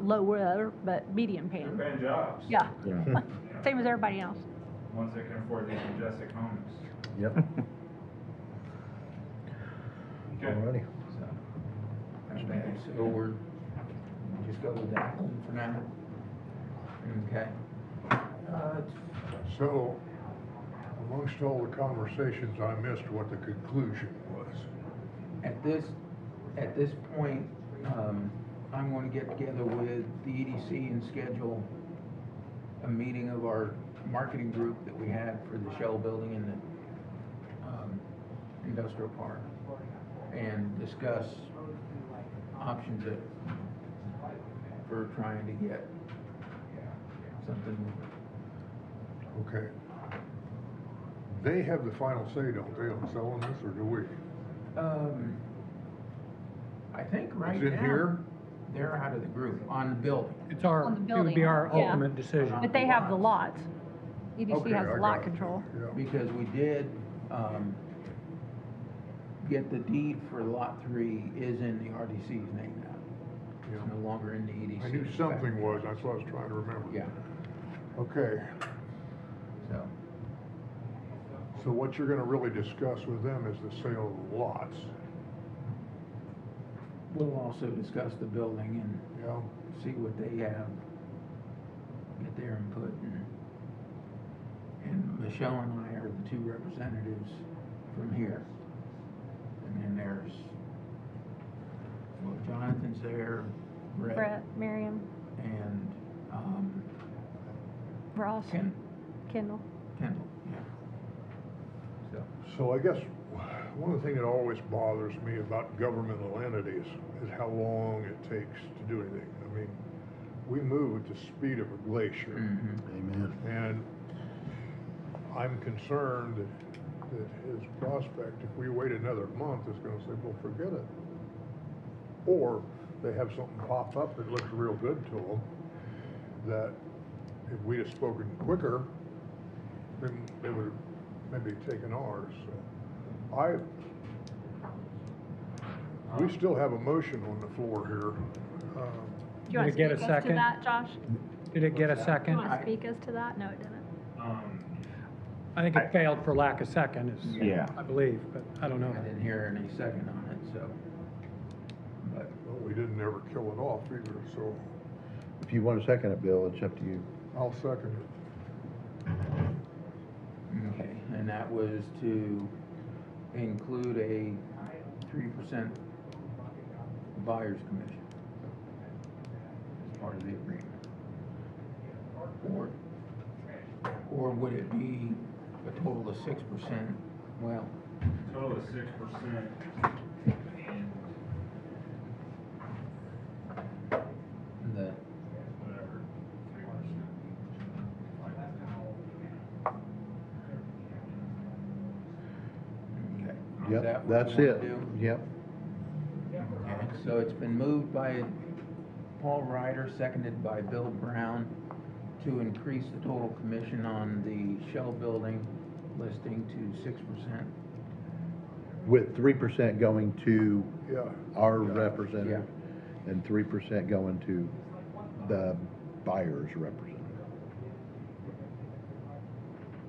Speaker 6: lower, but medium
Speaker 4: They're
Speaker 6: paying.
Speaker 4: paying jobs.
Speaker 6: Yeah,
Speaker 3: Yeah.
Speaker 6: same as everybody else.
Speaker 4: Ones that can afford these majestic homes.
Speaker 8: Yep.
Speaker 4: Okay.
Speaker 8: All righty.
Speaker 5: So, not bad. So we'll just go with that one for now. Okay.
Speaker 7: So, amongst all the conversations, I missed what the conclusion was.
Speaker 5: At this point, I'm going to get together with the EDC and schedule a meeting of our marketing group that we had for the Shell building in the industrial park, and discuss options for trying to get something.
Speaker 7: Okay. They have the final say, don't they, on selling this, or do we?
Speaker 5: I think right
Speaker 7: Is it
Speaker 5: now,
Speaker 7: here?
Speaker 5: they're out of the group on the building.
Speaker 1: It's
Speaker 6: On the
Speaker 1: it would
Speaker 6: building,
Speaker 1: be our
Speaker 6: yeah.
Speaker 1: ultimate decision.
Speaker 6: But they have the lots. EDC
Speaker 7: Okay,
Speaker 6: has
Speaker 7: I
Speaker 6: the lot
Speaker 7: got it.
Speaker 6: control.
Speaker 7: Yeah.
Speaker 5: Because we did, get the deed for lot 3 is in the RDC's name now. It's
Speaker 7: Yeah.
Speaker 5: no longer in the EDC.
Speaker 7: I knew something was, that's what I was trying to remember.
Speaker 5: Yeah,
Speaker 7: Okay,
Speaker 5: so,
Speaker 7: so what you're gonna really discuss with them is the sale of the lots.
Speaker 5: we'll also discuss the building and
Speaker 7: Yeah,
Speaker 5: see what they have, get their input, and Michelle and I are the 2 representatives from here. And then there's, well, Jonathan's there,
Speaker 6: Brett, Miriam,
Speaker 5: and,
Speaker 6: Ross, Kendall.
Speaker 5: Kendall, yeah. So,
Speaker 7: so I guess one of the things that always bothers me about governmental entities is how long it takes to do anything. I mean, we move at the speed of a glacier.
Speaker 8: Amen.
Speaker 7: And I'm concerned that his prospect, if we wait another month, is gonna say, well, forget it. Or they have something pop up that looks real good to them, that if we'd have spoken quicker, then they would have maybe taken ours. So we still have a motion on the floor here.
Speaker 6: Do you want
Speaker 1: Did
Speaker 6: to
Speaker 1: it get a
Speaker 6: speak as to
Speaker 1: second?
Speaker 6: that, Josh?
Speaker 1: Did it get a
Speaker 6: Do you
Speaker 1: second?
Speaker 6: want to speak as to that? No, it didn't.
Speaker 1: I think it failed for lack of second,
Speaker 3: Yeah.
Speaker 1: I believe, but I don't know.
Speaker 5: I didn't hear any second on it, so, but,
Speaker 7: Well, we didn't ever kill it off either, so
Speaker 8: If you want to second it, Bill, it's up to you.
Speaker 7: I'll second it.
Speaker 5: okay, and that was to include a 3% buyer's commission as part of the agreement. Or would it be a total of 6%? Well,
Speaker 4: Total of 6%. And
Speaker 5: the,
Speaker 4: whatever, 3%.
Speaker 5: okay. Is
Speaker 8: Yep,
Speaker 5: that what
Speaker 8: that's
Speaker 5: you wanna
Speaker 8: it.
Speaker 5: do?
Speaker 8: Yep.
Speaker 5: Okay, so it's been moved by Paul Ryder, seconded by Bill Brown, to increase the total commission on the Shell building listing to 6%.
Speaker 8: With 3% going to
Speaker 7: Yeah.
Speaker 8: our representative and 3% going to the buyer's representative.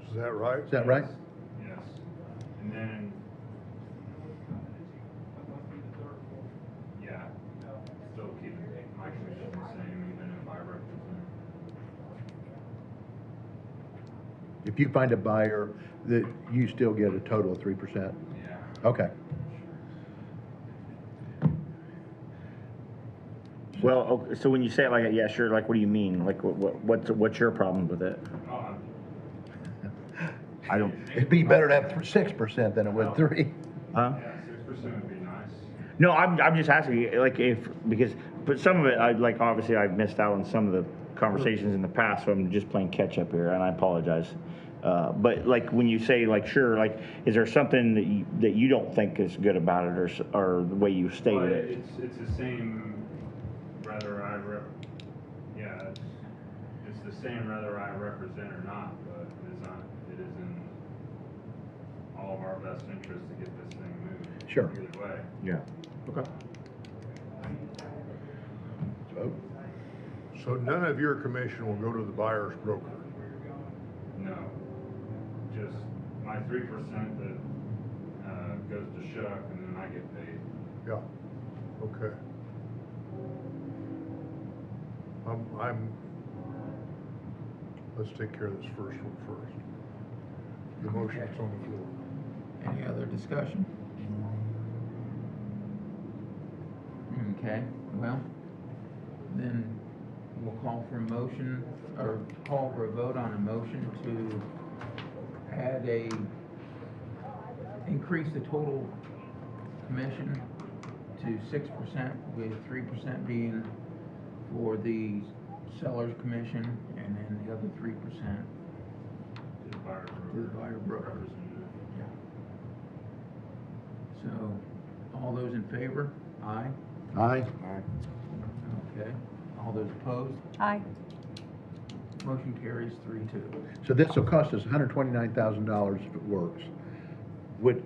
Speaker 7: Is that right?
Speaker 8: Is that right?
Speaker 4: Yes. And then
Speaker 8: If you find a buyer, that you still get a total of 3%?
Speaker 4: Yeah.
Speaker 8: Okay.
Speaker 3: Well, okay, so when you say it like that, yeah, sure, like, what do you mean? Like, what's your problem with it?
Speaker 4: Oh,
Speaker 3: I don't,
Speaker 8: It'd be better to have 6% than it would 3.
Speaker 3: huh?
Speaker 4: yeah, 6% would be nice.
Speaker 3: No, I'm just asking, you, like, but some of it, like, obviously I've missed out on some of the conversations in the past, so I'm just playing catch up here, and I apologize. But like, when you say, like, sure, like, is there something that you don't think is good about it, or the way you
Speaker 4: Well,
Speaker 3: stated it?
Speaker 4: it's the same, it's the same whether I represent or not, but it is in all of our best interest to get this thing moving.
Speaker 8: Sure.
Speaker 4: Either way.
Speaker 3: Yeah. Okay.
Speaker 8: Vote.
Speaker 7: So none of your commission will go to the buyer's broker?
Speaker 4: No, just my 3% that, goes to Shuck, and then I get paid.
Speaker 7: Yeah, okay. Let's take care of this first one first. The motion's on the floor.
Speaker 5: Any other discussion? Okay, well, then we'll call for a motion, or call for a vote on a motion to add increase the total commission to 6%, with 3% being for the seller's commission, and then the other 3%
Speaker 4: To the buyer
Speaker 5: to the buyer broker.
Speaker 4: representative.
Speaker 5: Yeah. So, all those in favor? Aye.
Speaker 8: Aye.
Speaker 5: Okay. All those opposed?
Speaker 6: Aye.
Speaker 5: Motion carries 3-2.
Speaker 8: So this will cost us $129,000 if it works. Which,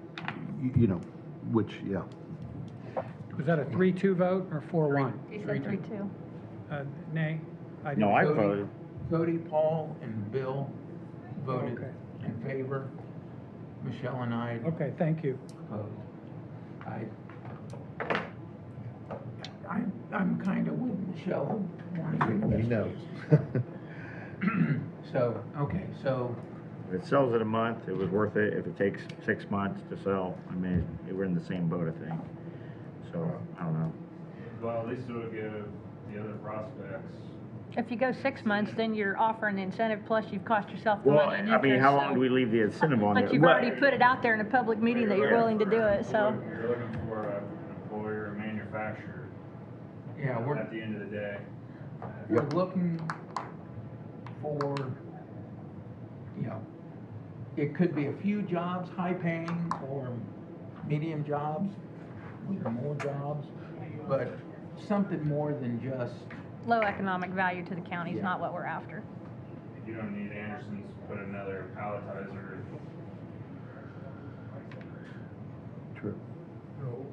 Speaker 8: yeah.
Speaker 1: Was that a 3-2 vote or 4-1?
Speaker 6: He said 3-2.
Speaker 1: Nay? I
Speaker 3: No,
Speaker 1: didn't.
Speaker 3: I
Speaker 5: Cody-
Speaker 3: voted.
Speaker 5: Cody, Paul, and Bill voted
Speaker 1: Okay.
Speaker 5: in favor. Michelle and I
Speaker 1: Okay, thank you.
Speaker 5: opposed. I'm kind of with Michelle, wanting to
Speaker 8: We
Speaker 5: do
Speaker 8: know.
Speaker 5: this. So, okay, so,
Speaker 3: If it sells in a month, it was worth it. If it takes 6 months to sell, I mean, we're in the same boat, I think. So, I don't know.
Speaker 4: Well, at least it'll give the other prospects.
Speaker 6: If you go 6 months, then you're offering the incentive, plus you've cost yourself the
Speaker 3: Well,
Speaker 6: money and
Speaker 3: I mean,
Speaker 6: interest,
Speaker 3: how long
Speaker 6: so-
Speaker 3: do we leave the incentive on there?
Speaker 6: But you've already put it out there in a public meeting that you're willing to do it, so.
Speaker 4: You're looking for an employer, a manufacturer.
Speaker 5: yeah,
Speaker 4: At the end of the day.
Speaker 5: we're looking for, it could be a few jobs, high paying, or medium jobs, or more jobs, but something more than just,
Speaker 6: Low economic value to the county is
Speaker 5: Yeah.
Speaker 6: not what we're after.
Speaker 4: You don't need Anderson's to put another palletizer.
Speaker 8: True.
Speaker 7: No,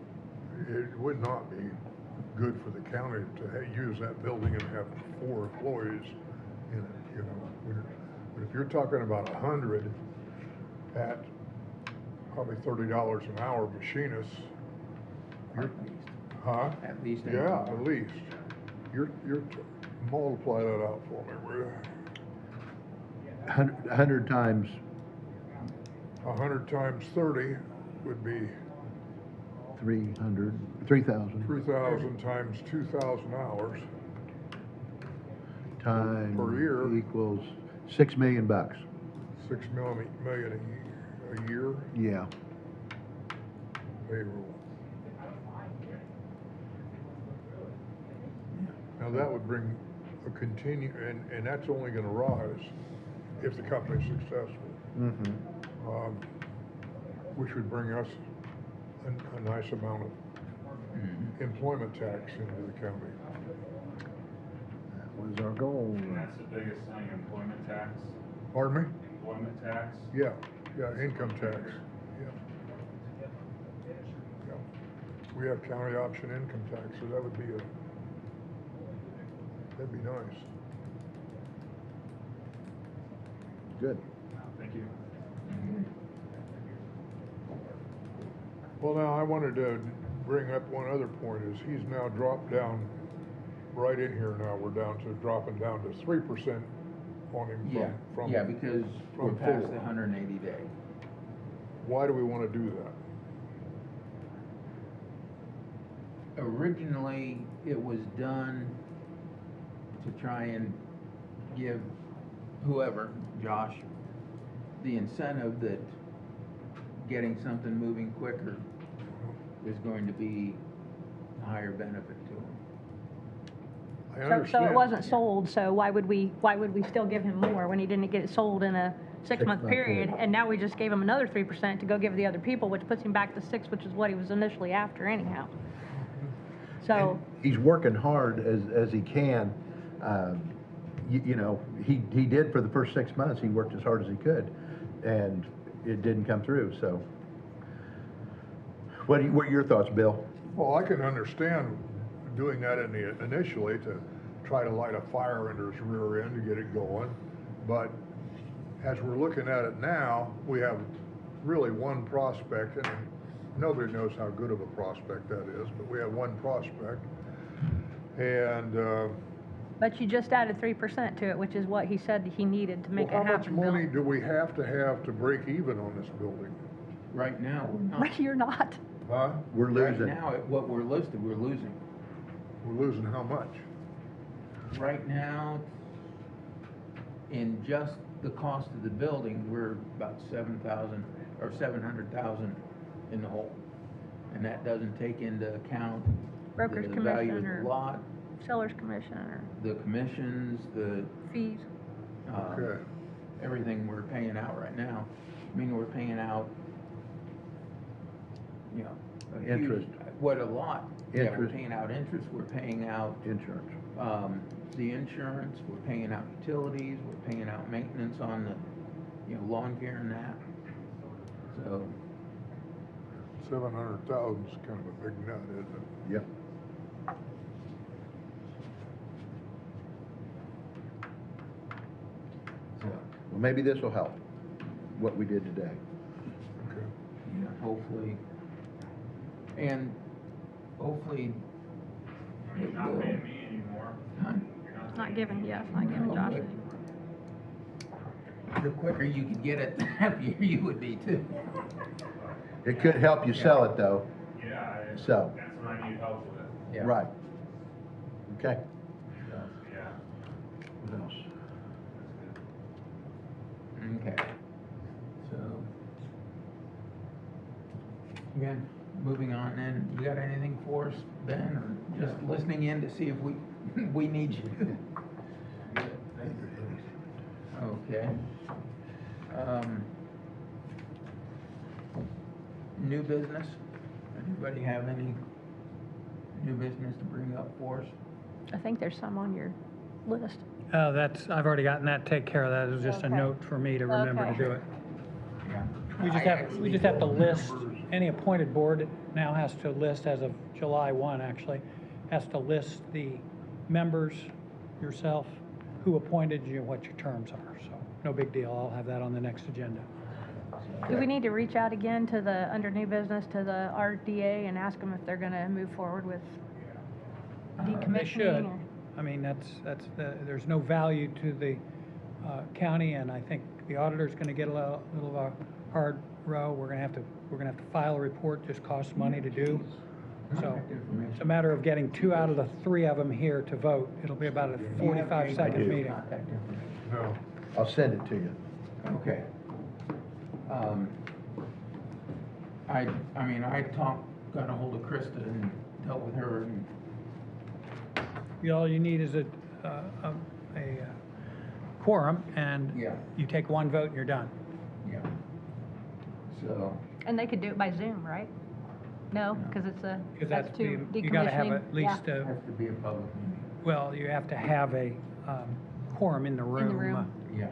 Speaker 7: it would not be good for the county to use that building and have 4 employees in it, But if you're talking about 100 at probably $30 an hour machinists,
Speaker 5: at least,
Speaker 7: huh?
Speaker 5: at least.
Speaker 7: Yeah, at least. You're multiply that out for me, will you?
Speaker 8: 100 times,
Speaker 7: 100 times 30 would be
Speaker 8: 3,000.
Speaker 7: 3,000 times 2,000 hours.
Speaker 8: Time
Speaker 7: Per year.
Speaker 8: equals $6 million.
Speaker 7: 6 million a year
Speaker 8: Yeah.
Speaker 7: payroll. Now that would bring a and that's only gonna rise if the company's successful.
Speaker 8: Mm-hmm.
Speaker 7: Which would bring us a nice amount of employment tax into the county.
Speaker 8: That was our goal.
Speaker 4: And that's the biggest thing, employment tax.
Speaker 7: Pardon me?
Speaker 4: Employment tax.
Speaker 7: Yeah, income tax, yeah. We have county option income tax, so that'd be nice.
Speaker 8: Good.
Speaker 4: Thank you.
Speaker 7: Well, now, I wanted to bring up one other point, is he's now dropped down, right in here now, we're dropping down to 3% on him
Speaker 5: Yeah,
Speaker 7: from.
Speaker 5: yeah, because we're
Speaker 7: from
Speaker 5: past
Speaker 7: full.
Speaker 5: the 180 day.
Speaker 7: Why do we wanna do that?
Speaker 5: Originally, it was done to try and give whoever, Josh, the incentive that getting something moving quicker is going to be a higher benefit to him.
Speaker 7: I
Speaker 6: So
Speaker 7: understand.
Speaker 6: it wasn't sold, so why would we still give him more when he didn't get it sold in a 6-month
Speaker 8: Six-month
Speaker 6: period?
Speaker 8: period.
Speaker 6: And now we just gave him another 3% to go give the other people, which puts him back to 6, which is what he was initially after anyhow. So,
Speaker 8: And he's working hard as he can. You know, he did for the first 6 months, he worked as hard as he could, and it didn't come through, so. What are your thoughts, Bill?
Speaker 7: Well, I can understand doing that initially to try to light a fire under his rear end to get it going. But as we're looking at it now, we have really one prospect, and nobody knows how good of a prospect that is, but we have one prospect. And,
Speaker 6: but you just added 3% to it, which is what he said he needed to make it
Speaker 7: well, how
Speaker 6: happen.
Speaker 7: much money
Speaker 6: Bill.
Speaker 7: do we have to break even on this building?
Speaker 5: Right now, we're not.
Speaker 6: Right, you're not.
Speaker 7: Huh?
Speaker 8: We're
Speaker 5: Right
Speaker 8: losing.
Speaker 5: now, at what we're listed, we're losing.
Speaker 7: We're losing how much?
Speaker 5: Right now, in just the cost of the building, we're about 7,000 or 700,000 in the hole. And that doesn't take into account
Speaker 6: Broker's
Speaker 5: the value of
Speaker 6: commission
Speaker 5: the
Speaker 6: or
Speaker 5: lot,
Speaker 6: seller's commission or
Speaker 5: the commissions, the,
Speaker 6: fees.
Speaker 7: Okay.
Speaker 5: everything we're paying out right now. I mean, we're paying out, you know, a huge-
Speaker 8: Interest.
Speaker 5: What a lot. Yeah, we're
Speaker 8: Interest.
Speaker 5: paying out interest, we're paying out,
Speaker 8: Insurance.
Speaker 5: the insurance, we're paying out utilities, we're paying out maintenance on the, you know, lawn care and that. So,
Speaker 7: 700,000 is kind of a big nut, isn't it?
Speaker 8: Yep.
Speaker 5: so,
Speaker 8: Well, maybe this will help, what we did today.
Speaker 7: Okay.
Speaker 5: yeah, hopefully, and hopefully.
Speaker 4: You're
Speaker 5: it
Speaker 4: not
Speaker 5: will-
Speaker 4: paying me anymore.
Speaker 5: Huh?
Speaker 4: You're
Speaker 6: It's not giving, yeah, it's not giving Josh any.
Speaker 5: The quicker you could get it, the happier you would be too.
Speaker 8: It could help you sell it, though.
Speaker 4: Yeah,
Speaker 8: So.
Speaker 4: that's what I need help with.
Speaker 5: Yeah.
Speaker 8: Right. Okay.
Speaker 4: Yeah.
Speaker 8: What else?
Speaker 5: Okay, so. Again, moving on then, you got anything for us, Ben, or just listening in to see if we need you? Okay. New business? Anybody have any new business to bring up for us?
Speaker 6: I think there's some on your list.
Speaker 1: I've already gotten that, take care of that, it was just a
Speaker 6: Okay.
Speaker 1: note for me to remember to
Speaker 6: Okay.
Speaker 1: do it.
Speaker 5: Yeah.
Speaker 1: We just have to list, any appointed board now has to list, as of July 1 actually, has to list the members, yourself, who appointed you, what your terms are, so no big deal, I'll have that on the next agenda.
Speaker 6: Do we need to reach out again to the, under new business, to the RDA and ask them if they're gonna move forward with
Speaker 1: They
Speaker 6: decommissioning?
Speaker 1: should.
Speaker 6: or-
Speaker 1: I mean, there's no value to the county, and I think the auditor's gonna get a little of a hard row. We're gonna have to file a report, just costs money to do. So it's a matter of getting 2 out of the 3 of them here to vote. It'll be about a 45-second meeting.
Speaker 5: Contact information.
Speaker 7: No.
Speaker 8: I'll send it to you.
Speaker 5: Okay. I mean, got a hold of Krista and dealt with her and,
Speaker 1: All you need is a quorum, and
Speaker 5: yeah,
Speaker 1: you take 1 vote and you're done.
Speaker 5: yeah. So,
Speaker 6: And they could do it by Zoom, right? No, because
Speaker 1: Because
Speaker 6: that's too decommissioning.
Speaker 1: you gotta have at least
Speaker 5: it has to be a public meeting,
Speaker 1: well, you have to have a quorum in the room.
Speaker 6: room.
Speaker 5: yeah.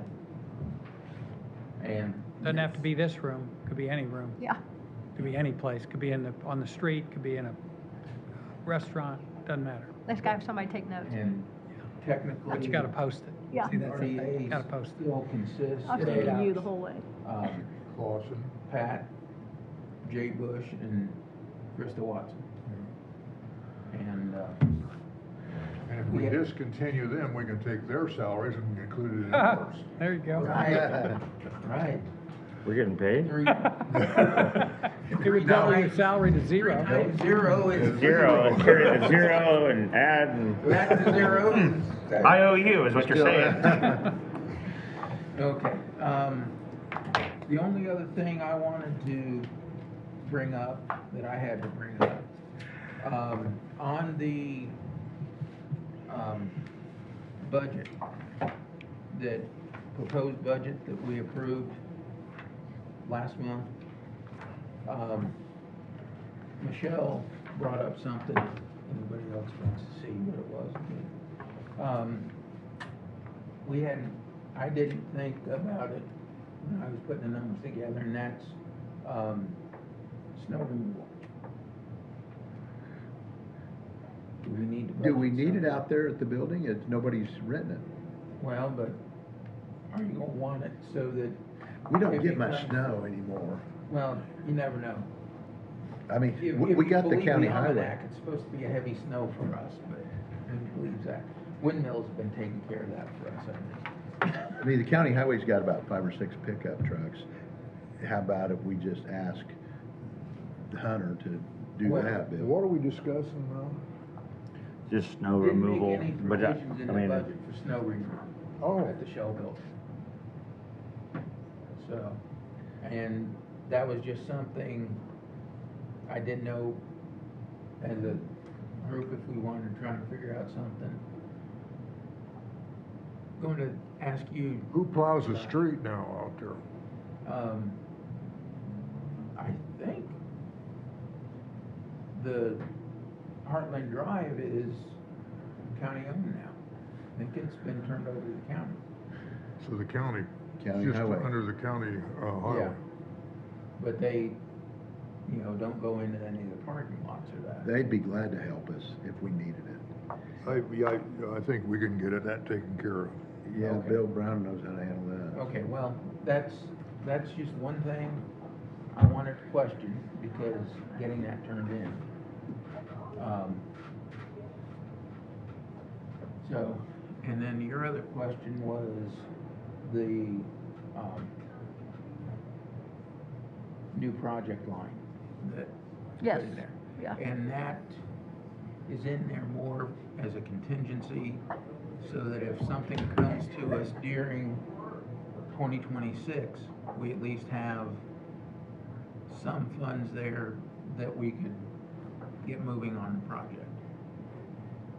Speaker 5: And.
Speaker 1: Doesn't have to be this room, could be any room,
Speaker 6: Yeah.
Speaker 1: could be any place, could be on the street, could be in a restaurant, doesn't matter.
Speaker 6: Let's have somebody take notes.
Speaker 5: And technically.
Speaker 1: But you gotta post it.
Speaker 6: Yeah.
Speaker 1: See, that's the thing,
Speaker 5: RDA
Speaker 1: gotta post it.
Speaker 5: still consists
Speaker 6: I'll
Speaker 5: of,
Speaker 6: stay with you the whole way.
Speaker 7: Clausen.
Speaker 5: Pat, Jay Bush, and Krista Watson. And,
Speaker 7: And And if we
Speaker 5: Yeah.
Speaker 7: discontinue them, we can take their salaries and include it in ours.
Speaker 1: There you go.
Speaker 5: Right, right.
Speaker 3: We're getting paid?
Speaker 5: Three.
Speaker 1: It would double your salary to zero.
Speaker 5: Zero is.
Speaker 3: Zero, and carry the zero and add and.
Speaker 5: Back to zero is.
Speaker 3: IOU is what you're saying.
Speaker 5: Okay, the only other thing I wanted to bring up, that I had to bring up, on the, budget, that proposed budget that we approved last month, Michelle brought up something, anybody else wants to see what it was? We hadn't, I didn't think about it when I was putting the numbers together, and that's, snow removal. Do we need to?
Speaker 8: Do we
Speaker 5: budget
Speaker 8: need it
Speaker 5: something?
Speaker 8: out there at the building? It's, nobody's renting it.
Speaker 5: Well, but are you gonna want it so that?
Speaker 8: We don't
Speaker 5: if
Speaker 8: get
Speaker 5: it
Speaker 8: much
Speaker 5: comes-
Speaker 8: snow anymore.
Speaker 5: Well, you never know.
Speaker 8: I mean,
Speaker 5: If
Speaker 8: we
Speaker 5: you
Speaker 8: got the
Speaker 5: believe
Speaker 8: county
Speaker 5: almanac,
Speaker 8: highway.
Speaker 5: It's supposed to be a heavy snow for us, but who believes that? Windmills have been taking care of that for us, I think.
Speaker 8: I mean, the county highway's got about 5 or 6 pickup trucks. How about if we just ask Hunter to do
Speaker 5: Well,
Speaker 8: that, Bill?
Speaker 7: What are we discussing now?
Speaker 3: Just snow
Speaker 5: Didn't make
Speaker 3: removal,
Speaker 5: any
Speaker 3: but
Speaker 5: provisions in
Speaker 3: I
Speaker 5: the
Speaker 3: mean,
Speaker 5: budget for snow removal.
Speaker 7: Oh.
Speaker 5: At the Shell building. So, and that was just something I didn't know as a group if we wanted to try and figure out something. Going to ask you,
Speaker 7: Who plows the street now out there?
Speaker 5: I think the Heartland Drive is county owned now. I think it's been turned over to the county.
Speaker 7: So the county,
Speaker 8: County
Speaker 7: just
Speaker 8: highway.
Speaker 7: under the county highway.
Speaker 5: Yeah. But they, you know, don't go into any of the parking lots or that.
Speaker 8: They'd be glad to help us if we needed it.
Speaker 7: I think we can get that taken care of.
Speaker 8: Yeah,
Speaker 5: Okay.
Speaker 8: Bill Brown knows how to handle that.
Speaker 5: Okay, well, that's just one thing I wanted to question, because getting that turned in. So, and then your other question was the, new project line that you
Speaker 6: Yes,
Speaker 5: put in there.
Speaker 6: yeah.
Speaker 5: And that is in there more as a contingency, so that if something comes to us during 2026, we at least have some funds there that we could get moving on the project.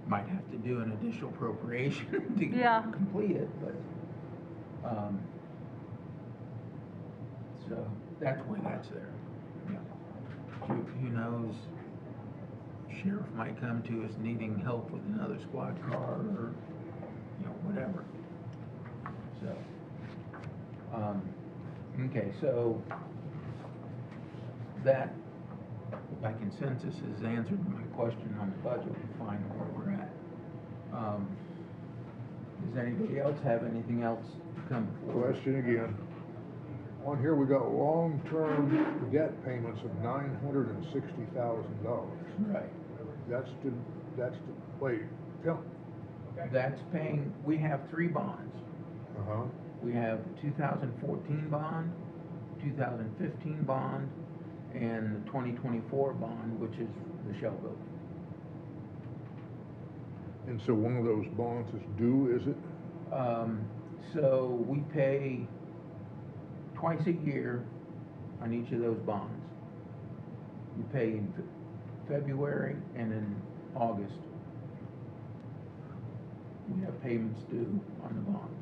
Speaker 5: Might have to do an additional appropriation to
Speaker 6: Yeah.
Speaker 5: complete it, but, so that's why that's there. Yeah. Who knows? Sheriff might come to us needing help with another squad car, or, you know, whatever. So, okay, so that, by consensus, has answered my question on the budget. We're fine where we're at. Does anybody else have anything else to come forward?
Speaker 7: Question again. On here, we got long-term debt payments of $960,000.
Speaker 5: Right.
Speaker 7: Wait, tell.
Speaker 5: That's paying, we have 3 bonds.
Speaker 7: Uh-huh.
Speaker 5: We have 2014 bond, 2015 bond, and the 2024 bond, which is the Shell building.
Speaker 7: And so one of those bonds is due, is it?
Speaker 5: So we pay twice a year on each of those bonds. We pay in February and in August. We have payments due on the bonds.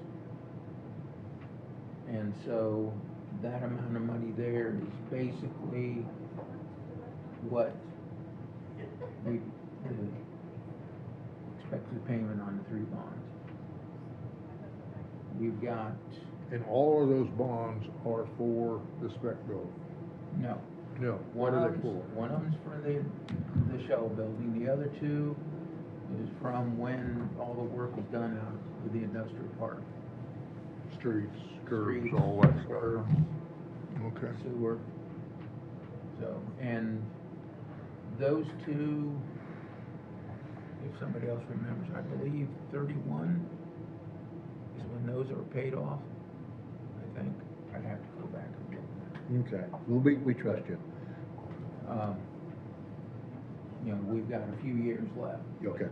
Speaker 5: And so that amount of money there is basically what the expected payment on the 3 bonds. We've got,
Speaker 7: And all of those bonds are for the spec building?
Speaker 5: no.
Speaker 7: No. What are they for?
Speaker 5: One of them's for the Shell building, the other 2 is from when all the work was done out with the industrial park.
Speaker 7: Streets, curbs,
Speaker 5: Streets,
Speaker 7: all that stuff?
Speaker 5: curbs,
Speaker 7: Okay.
Speaker 5: Sewer. So, and those 2, if somebody else remembers, I believe 31 is when those are paid off, I think. I'd have to go back and look.
Speaker 8: Okay, well, we trust you.
Speaker 5: You know, we've got a few years left.
Speaker 8: Okay.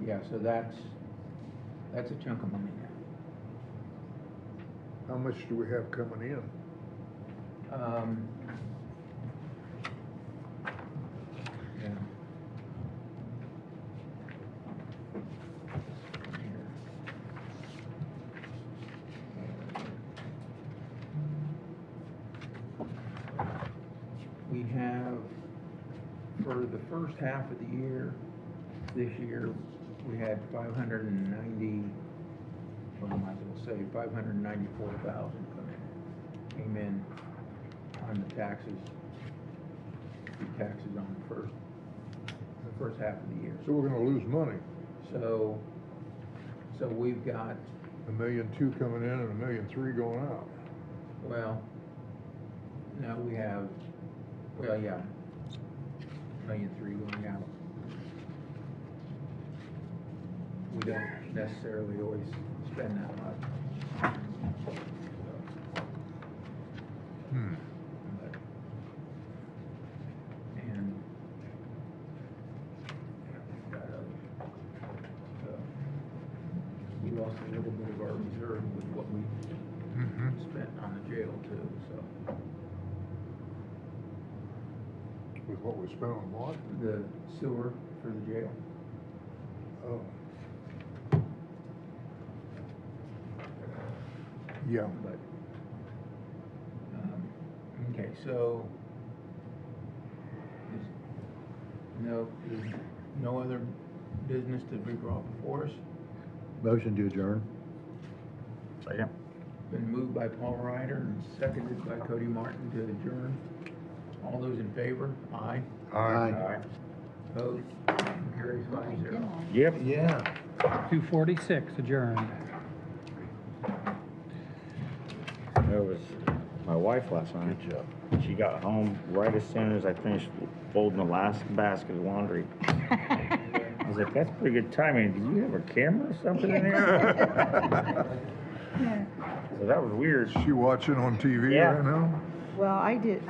Speaker 5: Yeah, so that's a chunk of money
Speaker 7: How much do we have coming in?
Speaker 5: now. Yeah. We have, for the first half of the year, this year, we had 590, well, I might as well say 594,000 came in on the taxes, the taxes on the first half of the year.
Speaker 7: So we're gonna lose money.
Speaker 5: So we've got,
Speaker 7: $1.2 million coming in and $1.3 million going out.
Speaker 5: well, now we have, well, yeah, $1.3 million going out. We don't necessarily always spend that much.
Speaker 7: Hmm.
Speaker 5: But- And, yeah, we've got others. So, we lost a little bit of our reserve with what we spent on the jail too, so.
Speaker 7: With what we spent on what?
Speaker 5: The sewer for the jail.
Speaker 7: Oh. Yeah.
Speaker 5: But, okay, so, there's no other business to be brought before us?
Speaker 8: Motion to adjourn?
Speaker 3: Second.
Speaker 5: Been moved by Paul Ryder and seconded by Cody Martin to adjourn. All those in favor? Aye.
Speaker 8: Aye.
Speaker 5: Opposed? Carries 5-0.
Speaker 3: Yep.
Speaker 8: Yeah.
Speaker 1: 2:46 adjourned.
Speaker 3: That was my wife last night.
Speaker 8: Good job.
Speaker 3: She got home right as soon as I finished folding the last basket of laundry. I was like, that's pretty good timing. Did you have a camera or something in there? So that was weird.
Speaker 7: She watching on TV
Speaker 3: Yeah.
Speaker 7: right now?
Speaker 2: Well, I did,